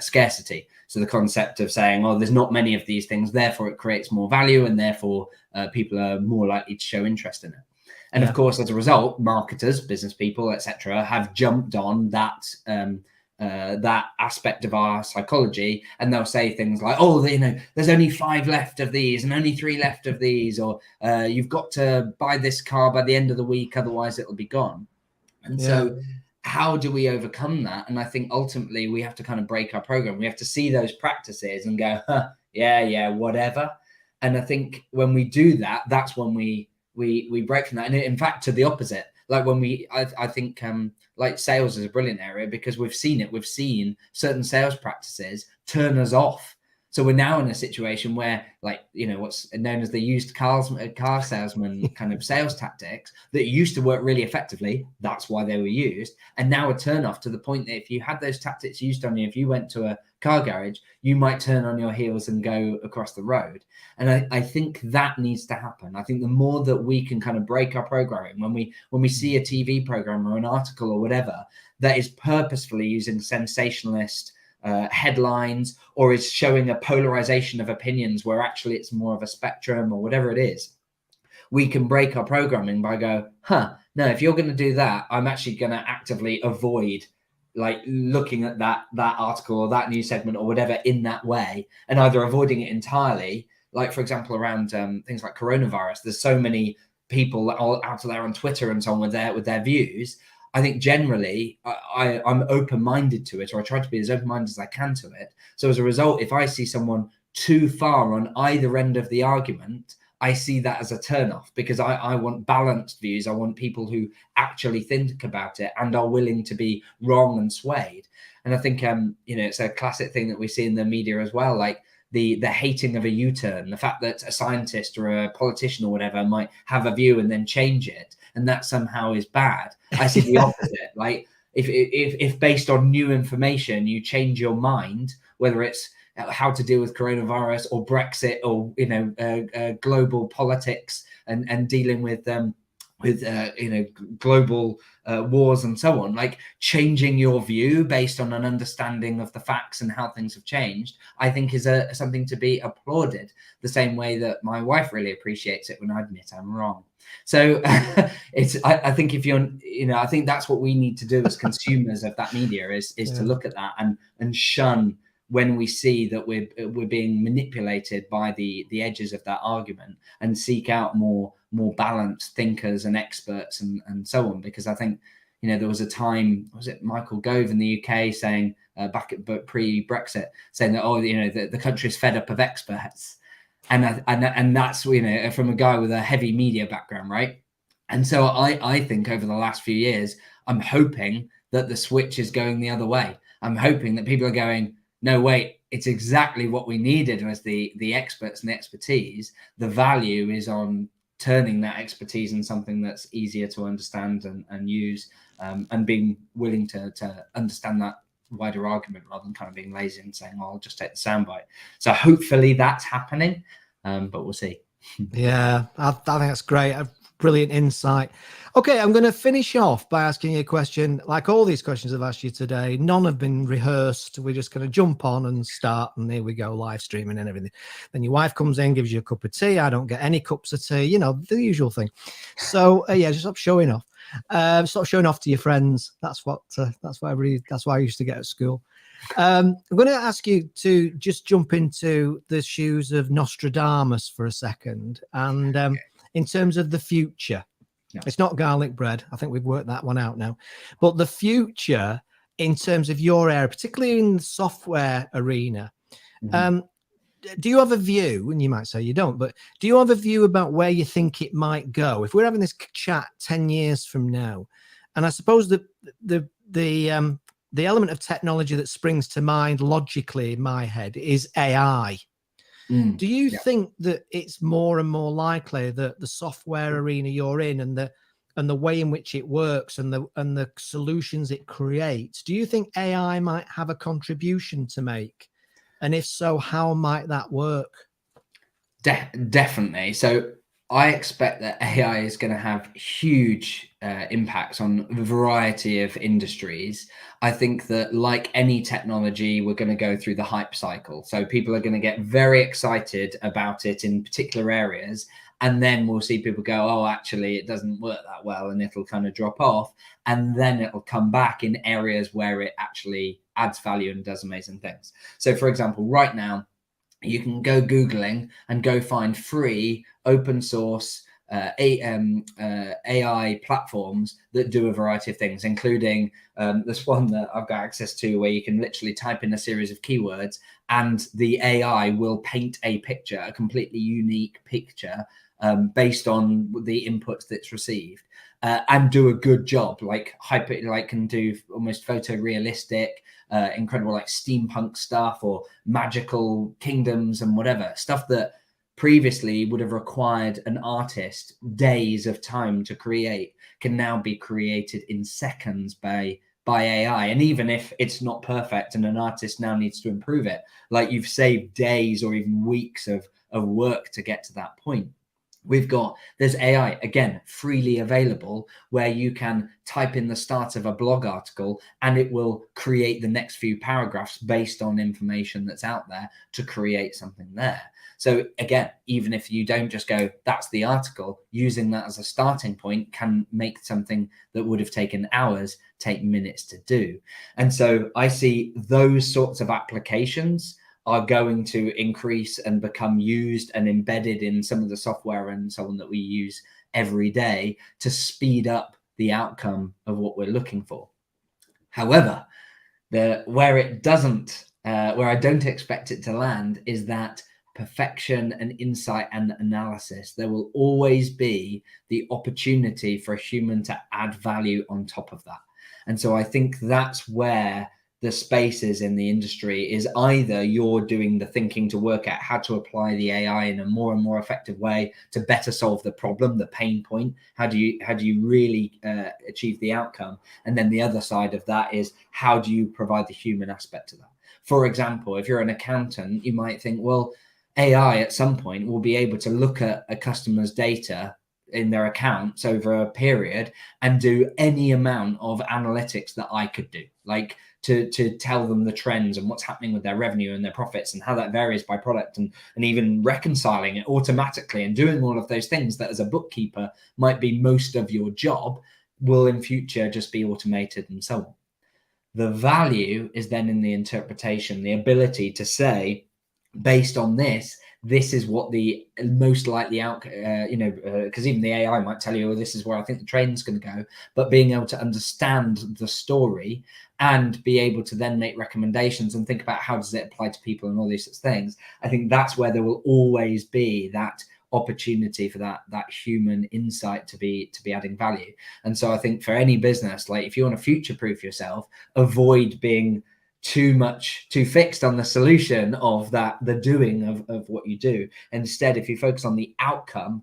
scarcity. So the concept of saying, oh, there's not many of these things, therefore it creates more value, and therefore people are more likely to show interest in it. And of course, as a result, marketers, business people, etc., have jumped on that that aspect of our psychology, and they'll say things like, oh, you know, there's only 5 left of these and only 3 left of these, or you've got to buy this car by the end of the week, otherwise it'll be gone. And so how do we overcome that? And I think ultimately we have to kind of break our program. We have to see those practices and go, huh, yeah, whatever. And I think when we do that, that's when we break from that. And in fact, to the opposite, like when I think like sales is a brilliant area, because we've seen it. We've seen certain sales practices turn us off. So we're now in a situation where, like, you know, what's known as the used car salesman kind of sales tactics that used to work really effectively. That's why they were used. And now a turn off, to the point that if you had those tactics used on you, if you went to a car garage, you might turn on your heels and go across the road. And I think that needs to happen. I think the more that we can kind of break our programming, when we see a TV program or an article or whatever that is purposefully using sensationalist headlines, or is showing a polarization of opinions where actually it's more of a spectrum or whatever it is, we can break our programming by no, if you're going to do that, I'm actually going to actively avoid like looking at that article or that news segment or whatever in that way, and either avoiding it entirely. Like, for example, around things like coronavirus, there's so many people all out there on Twitter and so on with their views. I think generally I'm open-minded to it, or I try to be as open-minded as I can to it. So as a result, if I see someone too far on either end of the argument, I see that as a turn-off, because I want balanced views. I want people who actually think about it and are willing to be wrong and swayed. And I think, you know, it's a classic thing that we see in the media as well, like the hating of a U-turn, the fact that a scientist or a politician or whatever might have a view and then change it, and that somehow is bad. I see the opposite. Like if based on new information, you change your mind, whether it's how to deal with coronavirus or Brexit or, you know, global politics and dealing with you know, global wars and so on, like changing your view based on an understanding of the facts and how things have changed, I think is something to be applauded, the same way that my wife really appreciates it when I admit I'm wrong. So I think if you're, you know, I think that's what we need to do as consumers of that media is to look at that and shun when we see that we're being manipulated by the edges of that argument, and seek out more balanced thinkers and experts and so on. Because I think, you know, there was a time, was it Michael Gove in the UK saying back at pre-Brexit, saying that, oh, you know, the country's fed up of experts. And that's, you know, from a guy with a heavy media background, right? And so I think over the last few years, I'm hoping that the switch is going the other way. I'm hoping that people are going, no, wait, it's exactly what we needed as the experts and the expertise. The value is on turning that expertise in something that's easier to understand and use, and being willing to understand that wider argument rather than kind of being lazy and saying, well, I'll just take the soundbite. So hopefully that's happening, but we'll see. Yeah, I think that's great. A brilliant insight. Okay, I'm going to finish off by asking you a question. Like all these questions I've asked you today, none have been rehearsed. We're just going to jump on and start, and here we go, live streaming and everything. Then your wife comes in, gives you a cup of tea. I don't get any cups of tea, you know, the usual thing. So yeah, just stop showing off. Stop showing off to your friends. That's why I used to get at school. I'm going to ask you to just jump into the shoes of Nostradamus for a second, and in terms of the future. Yeah. It's not garlic bread. I think we've worked that one out now. But the future in terms of your area, particularly in the software arena, do you have a view? And you might say you don't, but do you have a view about where you think it might go? If we're having this chat 10 years from now, and I suppose that the element of technology that springs to mind logically in my head is AI. Do you think that it's more and more likely that the software arena you're in and the way in which it works and the solutions it creates, do you think AI might have a contribution to make? And if so, how might that work? Definitely. So I expect that AI is going to have huge impacts on a variety of industries. I think that, like any technology, we're going to go through the hype cycle. So people are going to get very excited about it in particular areas. And then we'll see people go, oh, actually, it doesn't work that well. And it'll kind of drop off. And then it'll come back in areas where it actually adds value and does amazing things. So, for example, right now, you can go Googling and go find free open source AI platforms that do a variety of things, including this one that I've got access to where you can literally type in a series of keywords and the AI will paint a picture, a completely unique picture based on the inputs that's received. And do a good job, like can do almost photorealistic, incredible like steampunk stuff or magical kingdoms and whatever stuff that previously would have required an artist days of time to create can now be created in seconds by AI. And even if it's not perfect and an artist now needs to improve it, like you've saved days or even weeks of work to get to that point. There's AI again freely available where you can type in the start of a blog article and it will create the next few paragraphs based on information that's out there to create something there. So again, even if you don't just go, that's the article, using that as a starting point can make something that would have taken hours take minutes to do. And so I see those sorts of applications are going to increase and become used and embedded in some of the software and so on that we use every day to speed up the outcome of what we're looking for. However, where I don't expect it to land is that perfection and insight and analysis. There will always be the opportunity for a human to add value on top of that. And so I think that's where the spaces in the industry is either you're doing the thinking to work out how to apply the AI in a more and more effective way to better solve the problem, the pain point. How do you really achieve the outcome? And then the other side of that is how do you provide the human aspect to that? For example, if you're an accountant, you might think, well, AI at some point will be able to look at a customer's data in their accounts over a period and do any amount of analytics that I could do, like to tell them the trends and what's happening with their revenue and their profits and how that varies by product, and even reconciling it automatically and doing all of those things that as a bookkeeper might be most of your job will in future just be automated and so on. The value is then in the interpretation, the ability to say, based on this is what the most likely outcome, because even the AI might tell you, oh, this is where I think the train's going to go, but being able to understand the story and be able to then make recommendations and think about how does it apply to people and all these sorts of things. I think that's where there will always be that opportunity for that human insight to be adding value. And so I think for any business, like if you want to future-proof yourself, avoid being too fixed on the solution of the doing of what you do. Instead, if you focus on the outcome,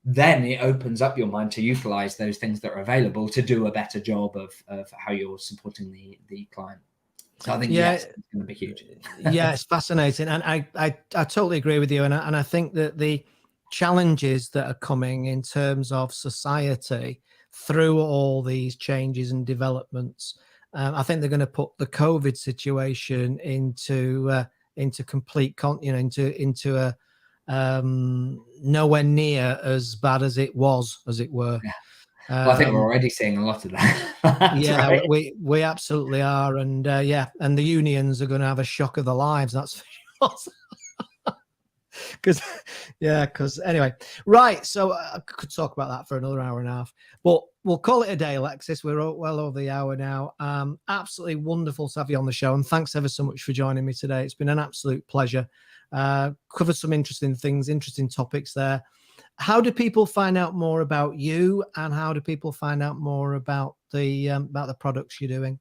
then it opens up your mind to utilize those things that are available to do a better job of how you're supporting the client. So I think yes, it's going to be huge. Yeah, it's fascinating, and I totally agree with you, and I think that the challenges that are coming in terms of society through all these changes and developments, I think they're going to put the COVID situation into complete into a nowhere near as bad as it was, as it were. Yeah. Well, I think we're already seeing a lot of that. Yeah, right? we absolutely are, and and the unions are going to have a shock of their lives. That's for sure. Because anyway, right. So I could talk about that for another hour and a half, but we'll call it a day, Alexis. We're well over the hour now. Absolutely wonderful to have you on the show, and thanks ever so much for joining me today. It's been an absolute pleasure. Covered some interesting things, interesting topics there. How do people find out more about you, and how do people find out more about the products you're doing?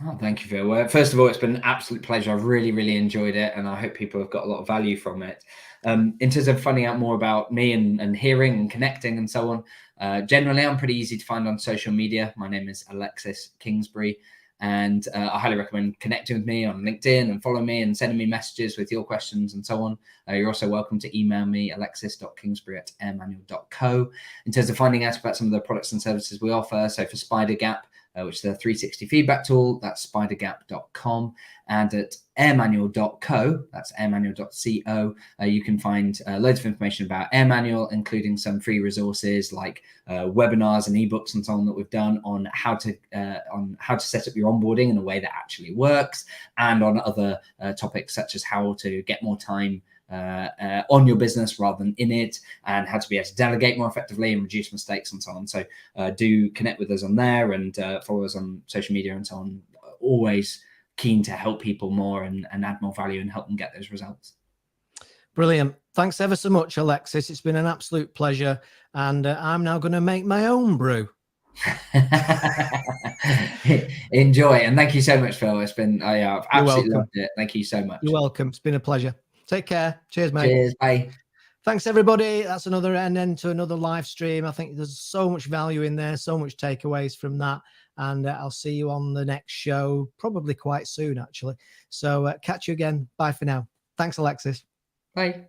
Oh, thank you, Phil. Well, first of all, it's been an absolute pleasure. I've really, really enjoyed it, and I hope people have got a lot of value from it. In terms of finding out more about me and hearing and connecting and so on, generally, I'm pretty easy to find on social media. My name is Alexis Kingsbury. And I highly recommend connecting with me on LinkedIn and follow me and sending me messages with your questions and so on. You're also welcome to email me, alexis.kingsbury@airmanual.co. In terms of finding out about some of the products and services we offer, so for SpiderGap, which is a 360 feedback tool, that's spidergap.com. And at airmanual.co, that's airmanual.co, you can find loads of information about AirManual, including some free resources like webinars and ebooks and so on that we've done on how to set up your onboarding in a way that actually works, and on other topics such as how to get more time on your business rather than in it, and how to be able to delegate more effectively and reduce mistakes and so on. So do connect with us on there, and follow us on social media and so on. Always keen to help people more and add more value and help them get those results. Brilliant. Thanks ever so much, Alexis. It's been an absolute pleasure. And I'm now going to make my own brew. Enjoy. And thank you so much, Phil. It's been, I've absolutely loved it. Thank you so much. You're welcome. It's been a pleasure. Take care. Cheers, mate. Cheers. Bye. Thanks, everybody. That's another end to another live stream. I think there's so much value in there, so much takeaways from that. And I'll see you on the next show, probably quite soon, actually. So catch you again. Bye for now. Thanks, Alexis. Bye.